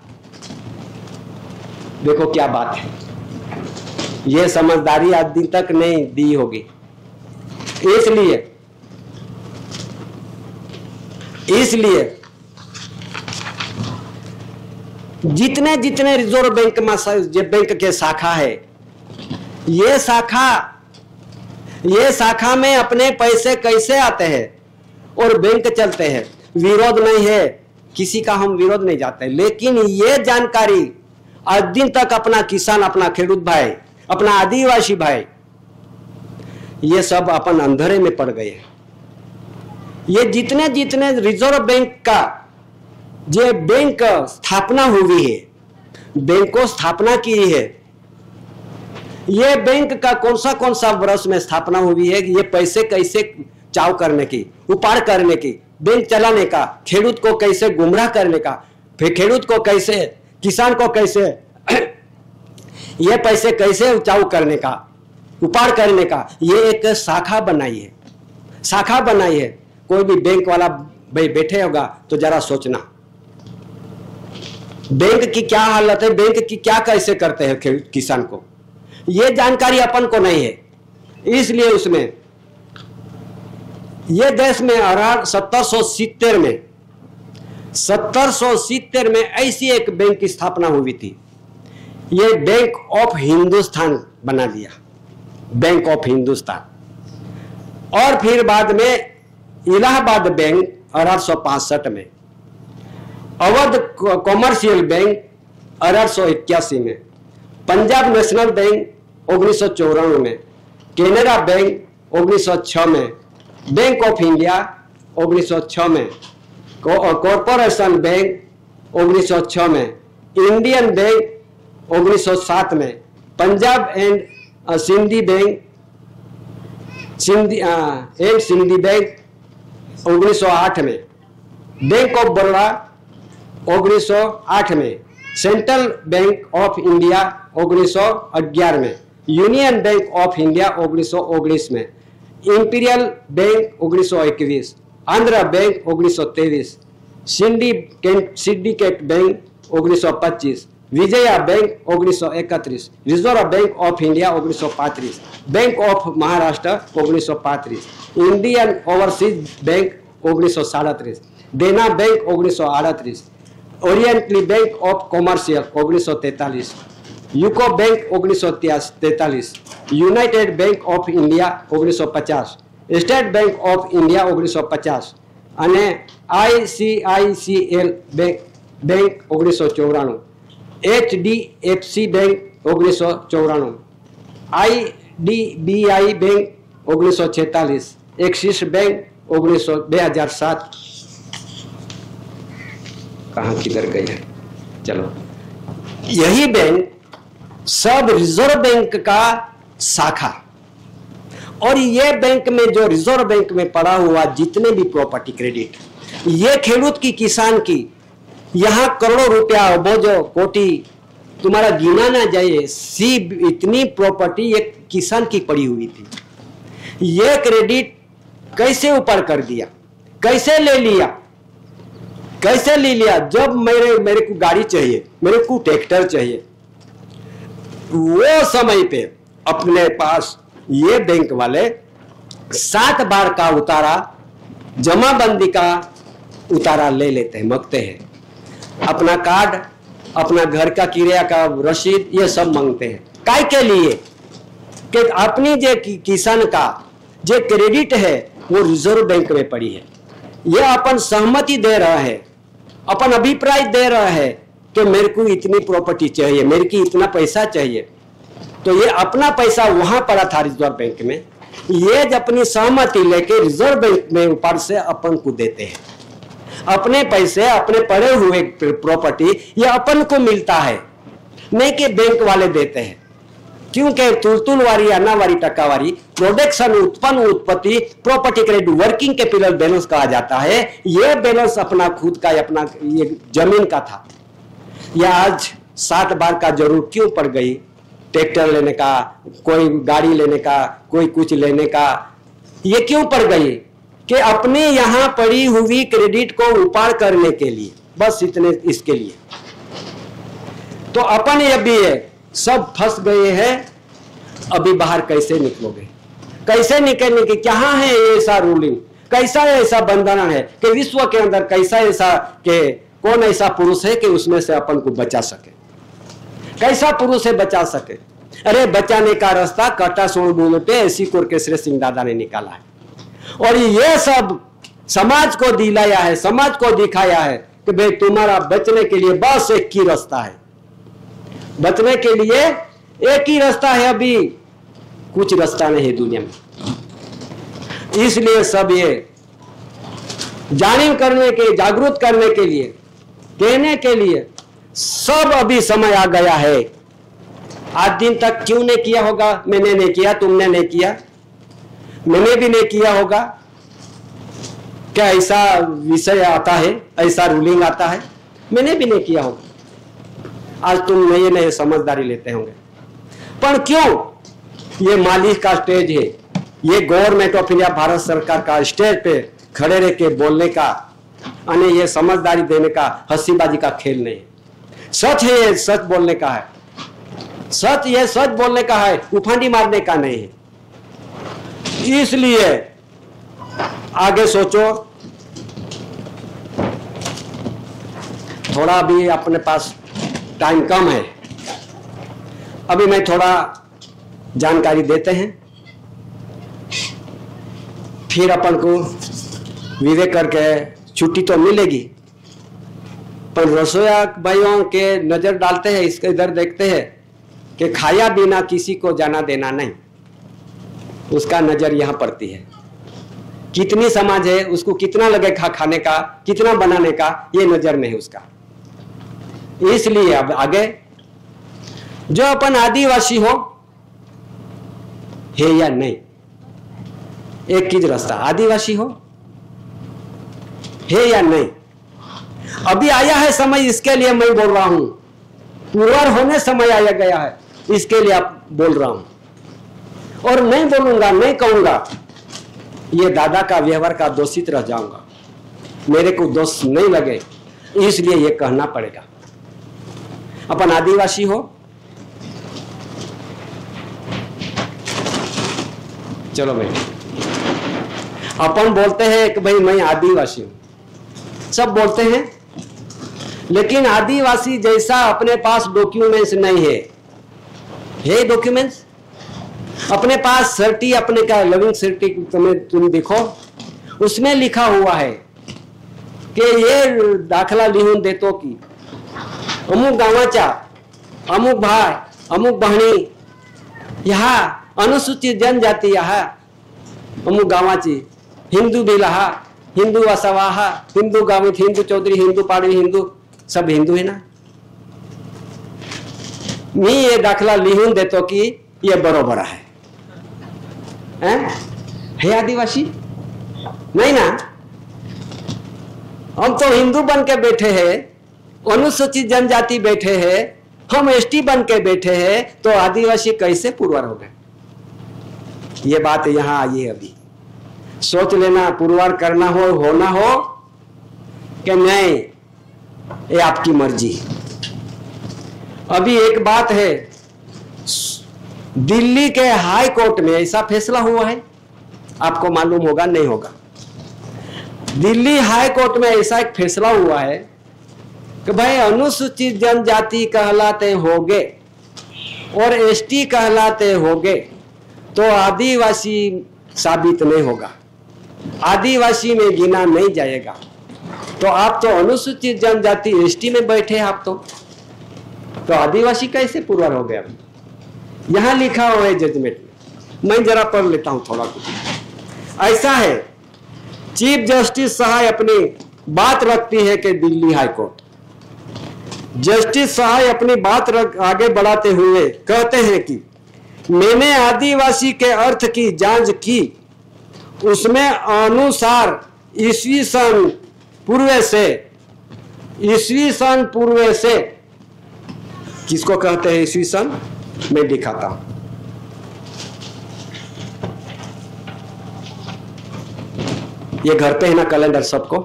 Speaker 1: देखो क्या बात है, ये समझदारी आज दिन तक नहीं दी होगी। इसलिए जितने रिजर्व बैंक में बैंक के शाखा है, ये शाखा ये शाखा में अपने पैसे कैसे आते हैं और बैंक चलते हैं। विरोध नहीं है, किसी का हम विरोध नहीं जाते, लेकिन ये जानकारी आज दिन तक अपना किसान, अपना खेडूत भाई, अपना आदिवासी भाई, ये सब अपन अंधेरे में पड़ गए। ये जितने जितने रिजर्व बैंक का जो बैंक स्थापना हुई है, बैंक को स्थापना की है, ये बैंक का कौन सा वर्ष में स्थापना हुई है, ये पैसे कैसे चाव करने की, उपाड़ करने की, बैंक चलाने का, खेडूत को कैसे गुमराह करने का, फिर खेडूत को कैसे, किसान को कैसे ये पैसे कैसे चाव करने का, उपाड़ करने का, ये एक शाखा बनाई है, शाखा बनाई है। कोई भी बैंक वाला भाई बैठे होगा तो जरा सोचना, बैंक की क्या हालत है, बैंक की क्या कैसे करते हैं किसान को, ये जानकारी अपन को नहीं है। इसलिए उसमें ये देश में 1770 में ऐसी एक बैंक की स्थापना हुई थी, ये बैंक ऑफ हिंदुस्तान बना दिया, बैंक ऑफ हिंदुस्तान। और फिर बाद में इलाहाबाद बैंक 1865 में, अवध कॉमर्शियल बैंक 1881 में, पंजाब नेशनल बैंक 1994 में, कैनरा बैंक 1906 में, बैंक ऑफ इंडिया 1906 में, कॉरपोरेशन बैंक 1906 में, इंडियन बैंक 1907 में, Punjab and Sindhi bank Sindhi bank 1908 में, बैंक ऑफ बड़ौदा 1908 में, सेंट्रल बैंक ऑफ इंडिया 1911 में, यूनियन बैंक ऑफ इंडिया 1919 में, imperial bank 1921, Andhra bank 1923, syndicate bank 1925, Vijaya bank 1931, reserve bank of India 1935, bank of Maharashtra 1935, Indian overseas bank 1937, Dena bank 1938, oriental bank of commercial 1943, UCO bank 1943, united bank of India 1950, state bank of India 1950 અને ICICL bank 1994, HDFC bank 1994, IDBI bank 1946, Axis bank 2007। कहाँ किधर गई है, चलो। यही bank सब reserve bank का शाखा, और ये बैंक में जो रिजर्व बैंक में पड़ा हुआ जितने भी प्रॉपर्टी क्रेडिट, ये खेडूत की, किसान की, यहाँ करोड़ों रुपया, अरबों कोटी तुम्हारा गिना ना जाए, सी इतनी प्रॉपर्टी एक किसान की पड़ी हुई थी। ये क्रेडिट कैसे ऊपर कर दिया, कैसे ले लिया, कैसे ले लिया? जब मेरे को गाड़ी चाहिए, मेरे को ट्रैक्टर चाहिए, वो समय पे अपने पास ये बैंक वाले 7 बार का उतारा, जमाबंदी का उतारा ले लेते हैं, मांगते हैं। अपना कार्ड, अपना घर का किराया का रसीद, ये सब मांगते हैं। काय के लिए? कि अपनी जो किसान का जो क्रेडिट है वो रिजर्व बैंक में पड़ी है। ये अपन सहमति दे रहा है, अपन अभिप्राय दे रहा है कि मेरे को इतनी प्रॉपर्टी चाहिए, मेरे को इतना पैसा चाहिए। तो ये अपना पैसा वहां पड़ा था रिजर्व बैंक में, ये अपनी सहमति लेके रिजर्व बैंक में ऊपर से अपन को देते हैं। अपने पैसे, अपने पड़े हुए प्रॉपर्टी ये अपन को मिलता है, नहीं कि बैंक वाले देते हैं। क्योंकि तुलतुलवारी, अन्नावारी, टक्कावारी, प्रोडक्शन, उत्पन्न, उत्पत्ति, property credit, working capital balance कहा जाता है। ये बैलेंस अपना खुद का, अपना ये जमीन का था। यह आज 7 बार का जरूर क्यों पड़ गई? ट्रैक्टर लेने का, कोई गाड़ी लेने का, कोई कुछ लेने का, ये क्यों पड़ गई? कि अपने यहां पड़ी हुई क्रेडिट को उपाड़ करने के लिए, बस इतने, इसके लिए। तो अपन ये भी है, सब फंस गए हैं। अभी बाहर कैसे निकलोगे? कैसे निकलने की? क्या है ऐसा रूलिंग, कैसा ऐसा बंधन है कि विश्व के अंदर कैसा ऐसा कि कौन ऐसा पुरुष है कि उसमें से अपन को बचा सके? कैसा पुरुष है बचा सके? अरे बचाने का रास्ता कटा सोन बोलते ऐसी कोरकेश्वर सिंह दादा ने निकाला है। और ये सब समाज को दिलाया है, समाज को दिखाया है कि भाई तुम्हारा बचने के लिए बस एक ही रास्ता है, बचने के लिए एक ही रास्ता है, अभी कुछ रास्ता नहीं है दुनिया में। इसलिए सब ये जागरूक करने के, जागरूक करने के लिए, कहने के लिए सब अभी समय आ गया है। आज दिन तक क्यों नहीं किया होगा? मैंने नहीं किया, तुमने नहीं किया, मैंने भी नहीं किया होगा। क्या ऐसा विषय आता है, ऐसा रूलिंग आता है? मैंने भी नहीं किया होगा। आज तुम नए नए समझदारी लेते होंगे, पर क्यों? ये मालिक का स्टेज है, ये गवर्नमेंट ऑफ इंडिया भारत सरकार का स्टेज पे खड़े रह के बोलने का, अने ये समझदारी देने का, हंसीबाजी का खेल नहीं है। सच है, ये सच बोलने का है, सच ये सच बोलने का है, उफांडी मारने का नहीं है। इसलिए आगे सोचो। थोड़ा भी अपने पास टाइम कम है, अभी मैं थोड़ा जानकारी देते हैं, फिर अपन को विवेक करके छुट्टी तो मिलेगी। पर रसोईया भाइयों के नजर डालते हैं, इसके इधर देखते हैं कि खाया बिना किसी को जाना देना नहीं, उसका नजर यहां पड़ती है। कितनी समाज है, उसको कितना लगेगा खाने का, कितना बनाने का, ये नजर नहीं उसका। इसलिए अब आगे जो अपन आदिवासी हो है या नहीं, एक ही रास्ता, आदिवासी हो है या नहीं। अभी आया है समय, इसके लिए मैं बोल रहा हूं, पूरा होने समय आया गया है, इसके लिए आप बोल रहा हूं। और नहीं बोलूंगा, नहीं कहूंगा, ये दादा का व्यवहार का दोषित रह जाऊंगा, मेरे को दोष नहीं लगे, इसलिए ये कहना पड़ेगा। अपन आदिवासी हो, चलो भाई, अपन बोलते हैं कि भाई मैं आदिवासी हूं, सब बोलते हैं, लेकिन आदिवासी जैसा अपने पास डॉक्यूमेंट्स नहीं है। है डॉक्यूमेंट्स अपने पास, सर्टी अपने का लिविंग सर्टी तुम देखो, उसमें लिखा हुआ है कि ये दाखला लिहून देतो की अमुक गावाचा, अमुक भाई, अमुक बहनी, यहाँ अनुसूचित जनजाती, यहाँ अमुक गावाची, हिंदू बिलाहा, हिंदू वसवाहा, हिंदू गावित, हिंदू चौधरी, हिंदू पाड़वी, हिंदू, सब हिंदू है ना। मी ये दाखला लिहून देतो की ये बरोबर है, है आदिवासी नहीं ना। हम तो हिंदू बन के बैठे हैं, अनुसूचित जनजाति बैठे हैं, हम एसटी बन के बैठे हैं, तो आदिवासी कैसे पुरवार हो गए? ये बात यहां आई है। अभी सोच लेना, पुरवार करना हो, होना हो कि नहीं, ये आपकी मर्जी। अभी एक बात है, दिल्ली के हाई कोर्ट में ऐसा फैसला हुआ है, आपको मालूम होगा नहीं होगा। दिल्ली हाई कोर्ट में ऐसा एक फैसला हुआ है कि भाई अनुसूचित जनजाति कहलाते होगे और एसटी कहलाते होगे तो आदिवासी साबित नहीं होगा, आदिवासी में गिना नहीं जाएगा। तो आप तो अनुसूचित जनजाति एसटी में बैठे, आप तो आदिवासी कैसे पुरवार हो गया? यहां लिखा हुआ है जजमेंट में, मैं जरा पढ़ लेता हूं थोड़ा कुछ। ऐसा है, चीफ जस्टिस सहाय अपनी बात रखती है कि दिल्ली हाई कोर्ट, जस्टिस सहाय अपनी बात आगे बढ़ाते हुए कहते हैं कि मैंने आदिवासी के अर्थ की जांच की, उसमें अनुसार ईस्वी सन पूर्व से किसको कहते हैं ईस्वी सन, मैं दिखाता हूं। ये घर पे है ना कैलेंडर, सबको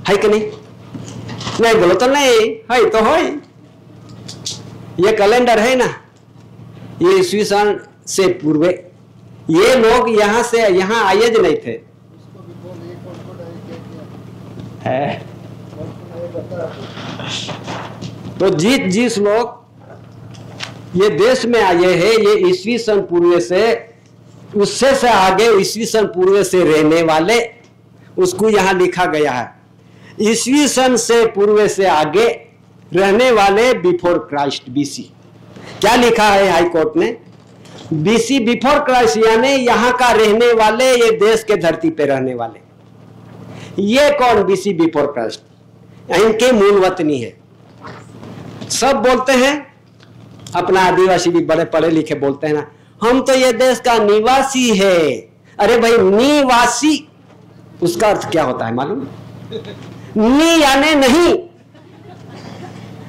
Speaker 1: है कि नहीं? नहीं बोलो तो नहीं है, तो है। ये कैलेंडर है ना, ये ईस्वी सन से पूर्व, ये लोग यहां से यहां आए ज नहीं थे। है तो जिस लोग ये देश में आए हैं, ये ईस्वी सन पूर्व से, उससे से आगे ईस्वी सन पूर्व से रहने वाले, उसको यहां लिखा गया है ईस्वी सन से पूर्व से आगे रहने वाले, बिफोर क्राइस्ट, बीसी। क्या लिखा है हाई कोर्ट ने? बीसी, बिफोर क्राइस्ट, यानी यहां का रहने वाले, ये देश के धरती पे रहने वाले। ये कौन? बीसी, बिफोर क्राइस्ट, इनके मूल वतनी है। सब बोलते हैं, अपना आदिवासी भी बड़े पढ़े लिखे बोलते हैं ना, हम तो ये देश का निवासी है। अरे भाई, निवासी उसका अर्थ क्या होता है मालूम? नी यानी नहीं।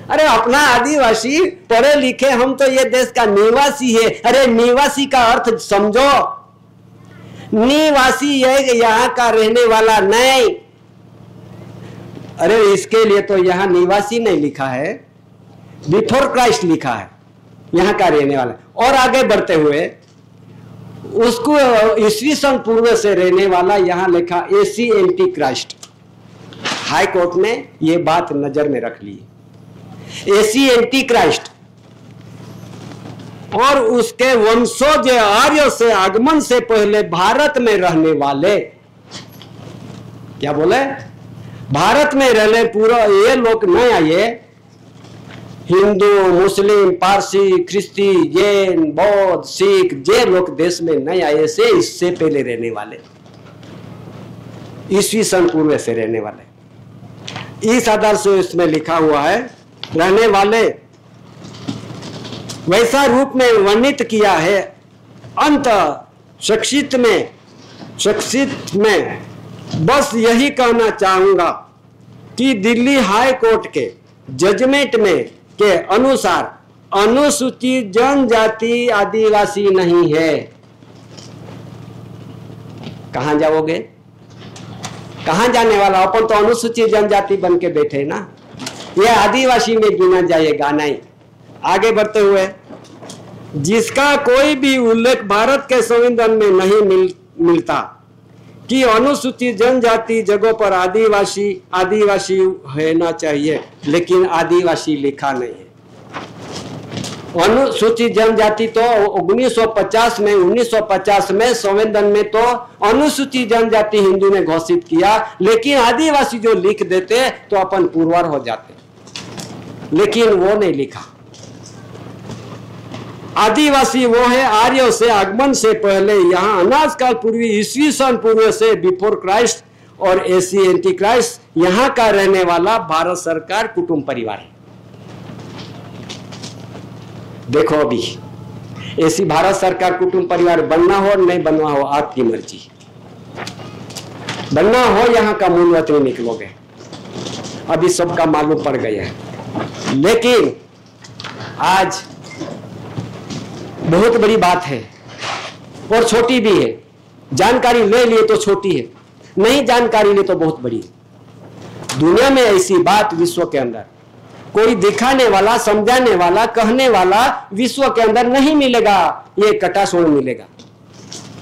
Speaker 1: अरे अपना आदिवासी पढ़े लिखे, हम तो ये देश का निवासी है। अरे निवासी का अर्थ समझो, निवासी ये यहाँ का रहने वाला नहीं। अरे इसके लिए तो यहाँ निवासी नहीं लिखा है, बिफोर क्राइस्ट लिखा है, यहाँ का रहने वाला। और आगे बढ़ते हुए उसको ईस्वी सन पूर्व से रहने वाला यहाँ लिखा AC anti Christ. High court ने ये बात नजर में रख ली, एसी एंटी क्राइस्ट। और उसके वंशज आर्य से आगमन से पहले भारत में रहने वाले, क्या बोले? भारत में रहने पूरा ये लोग नहीं आए, हिंदू, मुस्लिम, पारसी, ख्रिस्ती, जैन, बौद्ध, सिख, ये लोग देश में नहीं आए से इससे पहले रहने वाले, ईस्वी सन पूर्व से रहने वाले। इस आधार से इसमें लिखा हुआ है रहने वाले, वैसा रूप में वर्णित किया है। अंत संक्षिप्त में बस यही कहना चाहूंगा कि दिल्ली हाई कोर्ट के जजमेंट में के अनुसार अनुसूचित जनजाति आदिवासी नहीं है। कहां जाओगे? कहां जाने वाला? अपन तो अनुसूचित जनजाति बन के बैठे ना, ये आदिवासी में गिना जाएगा नहीं। आगे बढ़ते हुए, जिसका कोई भी उल्लेख भारत के संविधान में नहीं मिलता कि अनुसूचित जनजाति जगहों पर आदिवासी होना चाहिए, लेकिन आदिवासी लिखा नहीं है। अनुसूचित जनजाति तो 1950 में संविधान में तो अनुसूचित जनजाति हिंदू ने घोषित किया, लेकिन आदिवासी जो लिख देते तो अपन पुरवार हो जाते, लेकिन वो नहीं लिखा। आदिवासी वो है आर्यों से आगमन से पहले, यहाँ अनाज काल पूर्वी, ईस्वी सन पूर्व से, बिफोर क्राइस्ट, और एसी एंटी क्राइस्ट, यहाँ का रहने वाला भारत सरकार कुटुंब परिवार है। देखो अभी ऐसी भारत सरकार कुटुंब परिवार बनना हो नहीं बनना हो आपकी मर्जी, बनना हो यहाँ का मूल वतनी निकलोगे, अभी सबका मालूम पड़ गया है। लेकिन आज बहुत बड़ी बात है और छोटी भी है। जानकारी ले लिए तो छोटी है, नहीं जानकारी ले तो बहुत बड़ी है। दुनिया में ऐसी बात विश्व के अंदर कोई दिखाने वाला, समझाने वाला, कहने वाला विश्व के अंदर नहीं मिलेगा। ये कटासोण मिलेगा।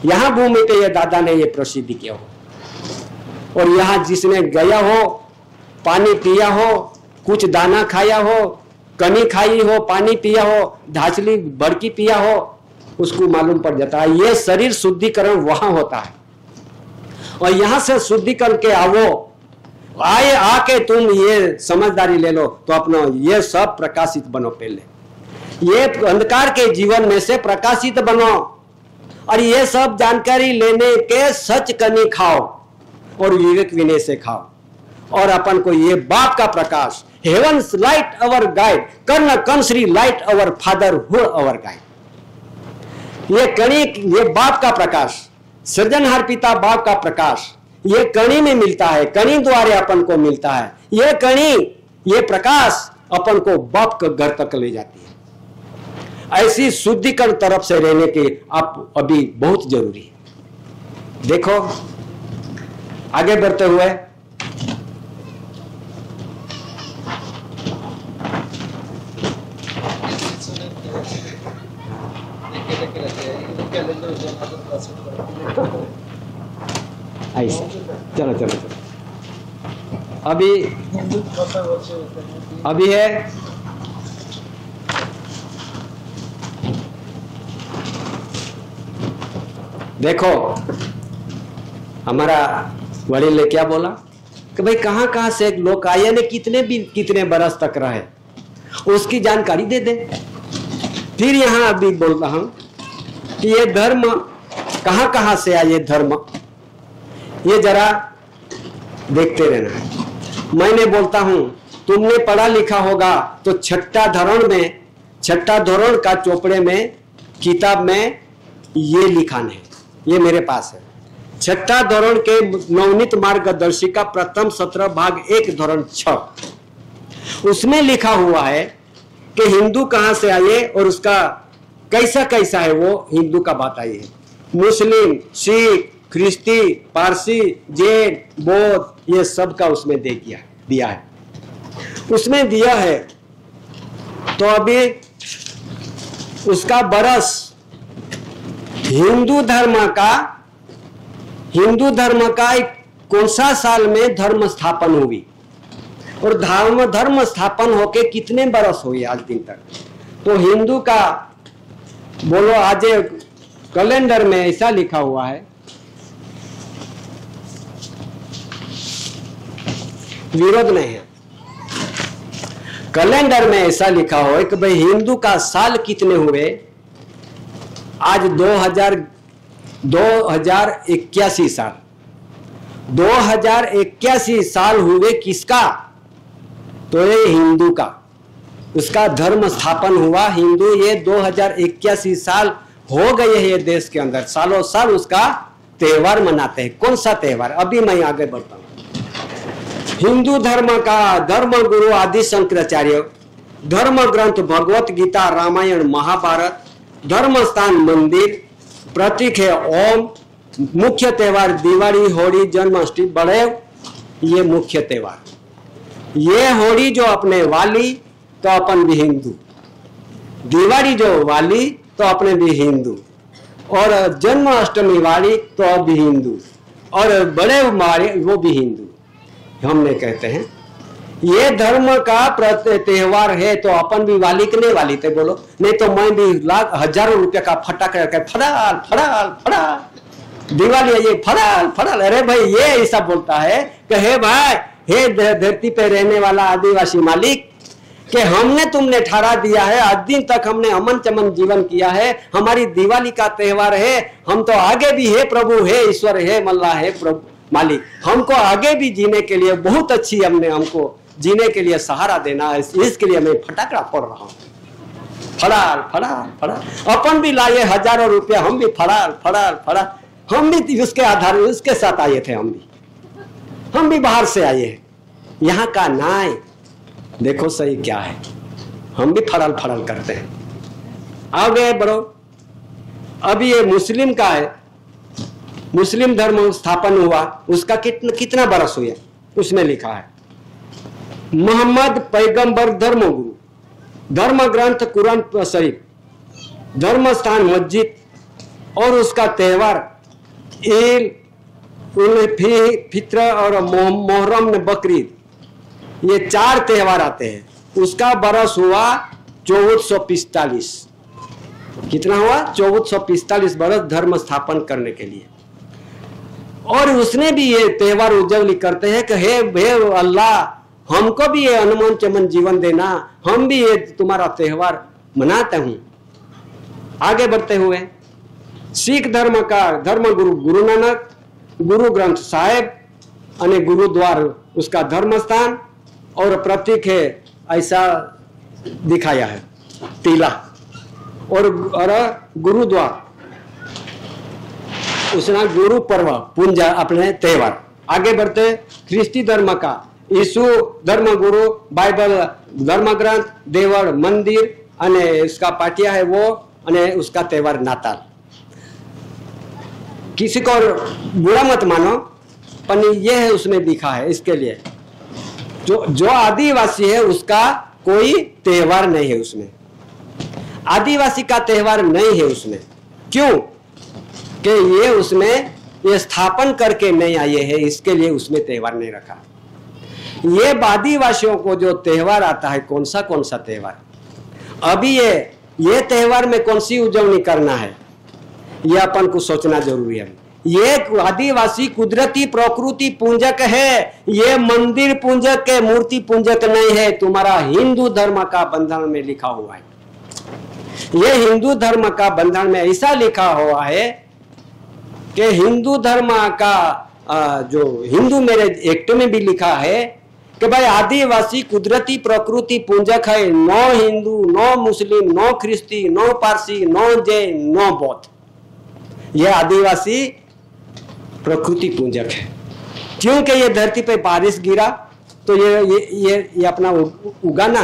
Speaker 1: यहां भूमि पे ये दादा ने ये प्रसिद्ध किया हो, और यहां जिसने गया हो, पानी पिया हो, कुछ दाना खाया हो, कनी खाई हो, पानी पिया हो, धाचली बड़की पिया हो, उसको मालूम पड़ जाता है ये शरीर शुद्धिकरण वहां होता है। और यहां से शुद्धिकरण के आवो, आके तुम ये समझदारी ले लो तो अपना ये सब प्रकाशित बनो। पहले ये अंधकार के जीवन में से प्रकाशित बनो, और ये सब जानकारी लेने के सच कनी खाओ और विवेक विनय से खाओ, और अपन को ये बाप का प्रकाश, हेवंस लाइट अवर गाइड, कर्ण कंसरी light our father who our guide. ये कणी, ये बाप का प्रकाश, सृजनहार पिता बाप का प्रकाश, ये कणी में मिलता है, कणी द्वारे अपन को मिलता है। ये कणी, ये प्रकाश अपन को बाप के घर तक ले जाती है। ऐसी शुद्धिकरण तरफ से रहने के आप अभी बहुत जरूरी है। देखो आगे बढ़ते हुए, ऐसा चलो चलो चलो अभी है देखो हमारा वडील ने क्या बोला कि भाई कहां कहां से लोग आए ने कितने बरस तक रहे, उसकी जानकारी दे दे। फिर यहाँ अभी बोल रहा हूं कि ये धर्म कहां कहां से आए, धर्म ये जरा देखते रहना है। मैंने बोलता हूं तुमने पढ़ा लिखा होगा तो छठा धोरण का चोपड़े में किताब में ये लिखान है, ये मेरे पास है। छठा धोरण के नवनीत मार्गदर्शिका प्रथम सत्र भाग 1 धोरण 6, उसमें लिखा हुआ है कि हिंदू कहां से आए और उसका कैसा कैसा है, वो हिंदू का बात आई है। मुस्लिम, सिख, ख्रिस्ती, पारसी, जैन, बौद्ध, ये सब का उसमें दिया है। उसमें दिया है तो अभी उसका बरस हिंदू धर्म का कौन सा साल में धर्म स्थापन हुई और धर्म स्थापन होके कितने बरस हुए आज दिन तक। तो हिंदू का बोलो आज कैलेंडर में ऐसा लिखा हुआ है, विरोध नहीं है, कैलेंडर में ऐसा लिखा हुआ है कि भाई हिंदू का साल कितने हुए, आज 2081 साल 2081 साल हुए किसका, तो ये हिंदू का, उसका धर्म स्थापन हुआ हिंदू। ये 2081 साल हो गए हैं ये देश के अंदर, सालों साल उसका त्योहार मनाते हैं। कौन सा त्योहार, अभी मैं आगे बढ़ता हूं। हिंदू धर्म का धर्म गुरु आदि शंकराचार्य, धर्म ग्रंथ भगवत गीता, रामायण, महाभारत, धर्म स्थान मंदिर, प्रतीक है ओम, मुख्य त्योहार दिवाली, होली, जन्माष्टमी, बड़े ये मुख्य त्योहार। ये होली जो अपने वाली तो अपन भी हिंदू, दिवाली जो वाली तो अपने भी हिंदू, और जन्माष्टमी वाली तो अब भी हिंदू, और बड़े वाले वो भी हिंदू। हमने कहते हैं ये धर्म का त्योहार है तो अपन भी वाली के नहीं वाली थे, बोलो नहीं तो मैं भी लाख हजारों रुपए का फटाखा करके फड़ाल फड़ाल फड़ाल दिवाली है ये फड़ाल फड़ाल। अरे भाई ये ऐसा बोलता है कि हे भाई, हे धरती पे रहने वाला आदिवासी मालिक, कि हमने तुमने ठहरा दिया है, आज दिन तक हमने अमन चमन जीवन किया है, हमारी दिवाली का त्योहार है, हम तो आगे भी है प्रभु, है ईश्वर, है मल्ला, है प्रभु मालिक, हमको आगे भी जीने के लिए बहुत अच्छी हमको जीने के लिए सहारा देना है, इसके लिए मैं फटाकड़ा फोड़ रहा हूँ, फड़ाल फड़ाल फड़ाल। अपन भी लाए हजारों रुपया, हम भी फड़ाल फड़ाल फड़ाल, हम भी उसके आधार उसके साथ आए थे, हम भी बाहर से आए हैं। यहाँ का न्याय देखो सही क्या है, हम भी फड़ाल फड़ाल करते हैं। आगे बढ़ो, अभी ये मुस्लिम का है, मुस्लिम धर्म स्थापन हुआ, उसका कितना बरस हुआ, उसमें लिखा है मोहम्मद पैगंबर धर्मगुरु, धर्म ग्रंथ कुरान शरीफ, धर्म स्थान मस्जिद, और उसका त्योहार ईद उल फित्र और मोहर्रम में बकरीद, ये 4 त्योहार आते हैं। उसका बरस हुआ 1445। कितना हुआ, 1445 बरस धर्म स्थापन करने के लिए। और उसने भी ये त्योहार उज्जवली करते हैं कि हे अल्लाह, हमको भी ये अनमोल चमन जीवन देना, हम भी ये तुम्हारा त्योहार मनाते हूं। आगे बढ़ते हुए सिख धर्म का धर्म गुरु गुरु नानक, गुरु ग्रंथ साहेब अने गुरुद्वार उसका धर्म स्थान, और प्रतीक है ऐसा दिखाया है तीला, और गुरुद्वार उसना गुरु पर्व पूंजा अपने त्योहार। आगे बढ़ते ख्रिस्ती धर्म का यीशु धर्म गुरु, बाइबल धर्म ग्रंथ, देवड़ मंदिर अने उसका पाटिया है वो, अने उसका त्योहार नाताल। किसी को बुरा मत मानो, पर ये है उसमें लिखा है, इसके लिए जो आदिवासी है उसका कोई त्योहार नहीं है उसमें, आदिवासी का त्योहार नहीं है उसमें। क्यों कि ये उसमें ये स्थापन करके नहीं आए हैं, इसके लिए उसमें त्योहार नहीं रखा। ये आदिवासियों को जो त्योहार आता है, कौन सा त्योहार, अभी ये त्योहार में कौन सी उजवनी करना है, ये अपन को सोचना जरूरी है। ये आदिवासी कुदरती प्रकृति पूंजक है, ये मंदिर पूंजक है, मूर्ति पूंजक नहीं है। तुम्हारा हिंदू धर्म का बंधन में लिखा हुआ है। ये हिंदू धर्म का बंधन में ऐसा लिखा हुआ है कि हिंदू धर्म का जो हिंदू मेरे एक्ट में भी लिखा है कि भाई आदिवासी कुदरती प्रकृति पूंजक है। No Hindu, no Muslim, no Khristi, no Parsi, no Jain, no Bauddh. ये आदिवासी प्रकृति पूंजक है। क्योंकि ये धरती पे बारिश गिरा तो ये अपना उगाना,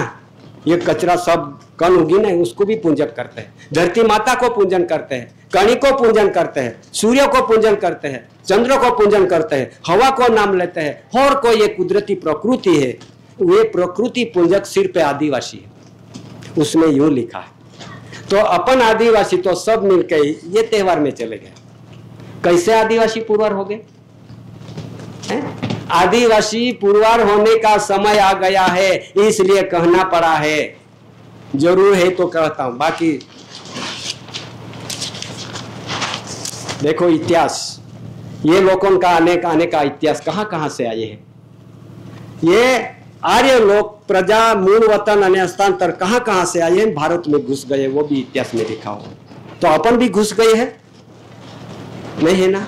Speaker 1: ये कचरा सब कण उगी ना, उसको भी पूंजक करते हैं। धरती माता को पूजन करते हैं, कणी को पूजन करते हैं, सूर्य को पूजन करते हैं, चंद्र को पूजन करते हैं, हवा को नाम लेते हैं। और कोई ये कुदरती प्रकृति है, वे प्रकृति पूंजक सिर्फ आदिवासी है। उसमें यूं लिखा है। तो अपन आदिवासी तो सब मिलकर ये त्योहार में चले गए। कैसे आदिवासी पुरवार हो गए? आदिवासी पुरवार होने का समय आ गया है, इसलिए कहना पड़ा है। जरूर है तो कहता हूं। बाकी देखो इतिहास, ये लोगों का आने का इतिहास कहां कहां से आए हैं। ये आर्य लोग प्रजा मूल वतन अन्य स्थानांतर कहां कहां से आए हैं, भारत में घुस गए, वो भी इतिहास में लिखा हुआ। तो अपन भी घुस गए हैं, नहीं है ना?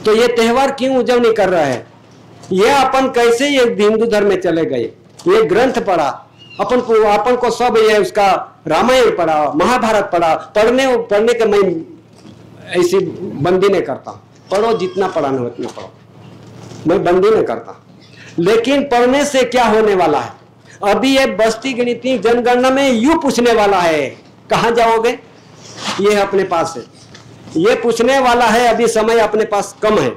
Speaker 1: तो ये त्योहार क्यों उजवनी कर रहा है? ये अपन कैसे ये हिंदू धर्म में चले गए? ये ग्रंथ पढ़ा अपन को सब, ये उसका रामायण पढ़ा, महाभारत पढ़ा। पढ़ने के मैं ऐसी बंदी नहीं करता। पढ़ो, जितना पढ़ाना हो उतना पढ़ो, मैं बंदी नहीं करता। लेकिन पढ़ने से क्या होने वाला है? अभी ये बस्ती गिनती जनगणना में यूं पूछने वाला है, कहां जाओगे? ये अपने पास है, ये पूछने वाला है। अभी समय अपने पास कम है।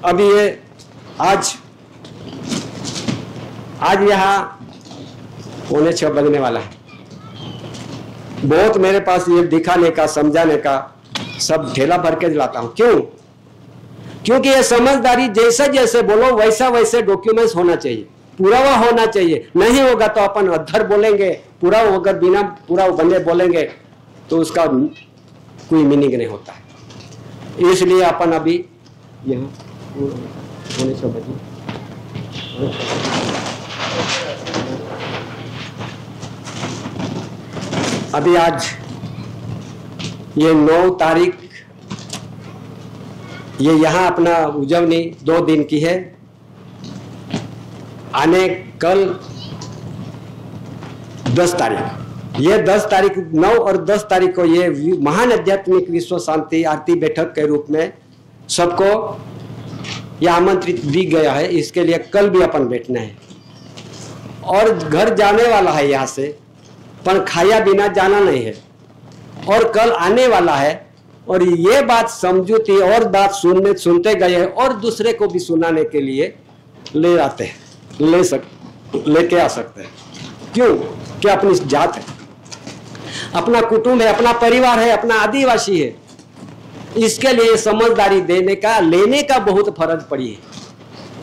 Speaker 1: अभी ये आज यहाँ 6:45 बजने वाला है। बहुत मेरे पास ये दिखाने का, समझाने का सब ढेला भर के लाता हूं। क्यों? क्योंकि ये समझदारी, जैसे जैसे बोलो वैसा वैसे डॉक्यूमेंट्स होना चाहिए, पुरावा होना चाहिए। नहीं होगा तो अपन अधर बोलेंगे, पूरा अगर बिना पूरा बंदे बोलेंगे तो उसका कोई मीनिंग नहीं होता है। इसलिए अपन अभी यहाँ 19 बजे अभी आज ये 9 तारीख, ये यहाँ अपना उजवनी 2 दिन की है। आने कल 10 तारीख, ये 10 तारीख 9 और 10 तारीख को ये महान आध्यात्मिक विश्व शांति आरती बैठक के रूप में सबको यह आमंत्रित दी गया है। इसके लिए कल भी अपन बैठना है और घर जाने वाला है यहाँ से, पर खाया बिना जाना नहीं है। और कल आने वाला है और ये बात समझूती और बात सुनते गए और दूसरे को भी सुनाने के लिए ले आते हैं, लेके आ सकते हैं। क्यों? कि अपनी जात है, अपना कुटुंब है, अपना परिवार है, अपना आदिवासी है। इसके लिए समझदारी लेने का बहुत फर्ज पड़ी है।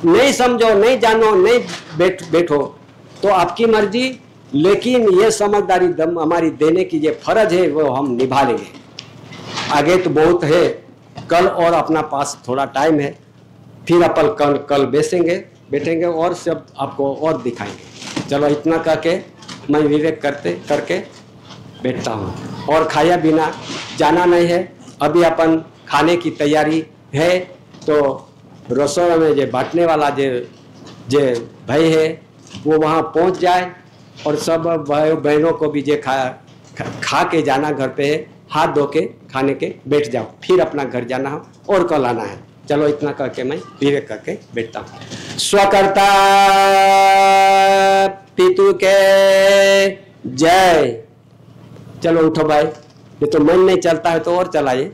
Speaker 1: नहीं समझो, नहीं जानो, नहीं बैठो तो आपकी मर्जी, लेकिन ये समझदारी हमारी देने की ये फर्ज है, वो हम निभा लेंगे। आगे तो बहुत है, कल और अपना पास थोड़ा टाइम है, फिर अपन कल बैठेंगे और सब आपको और दिखाएंगे। चलो इतना करके मैं विवेक करके बैठता हूँ। और खाया बिना जाना नहीं है। अभी अपन खाने की तैयारी है, तो रसोई में जो बांटने वाला जो भाई है वो वहाँ पहुँच जाए और सब भाई बहनों को भी जो खा के जाना घर पे है, हाथ धो के खाने के बैठ जाओ, फिर अपना घर जाना हो और कल आना है। चलो इतना करके मैं विवेक करके बैठता हूँ। स्वकर्ता पितु के जय। चलो उठो भाई, ये तो मन नहीं चलता है तो और चलाइए।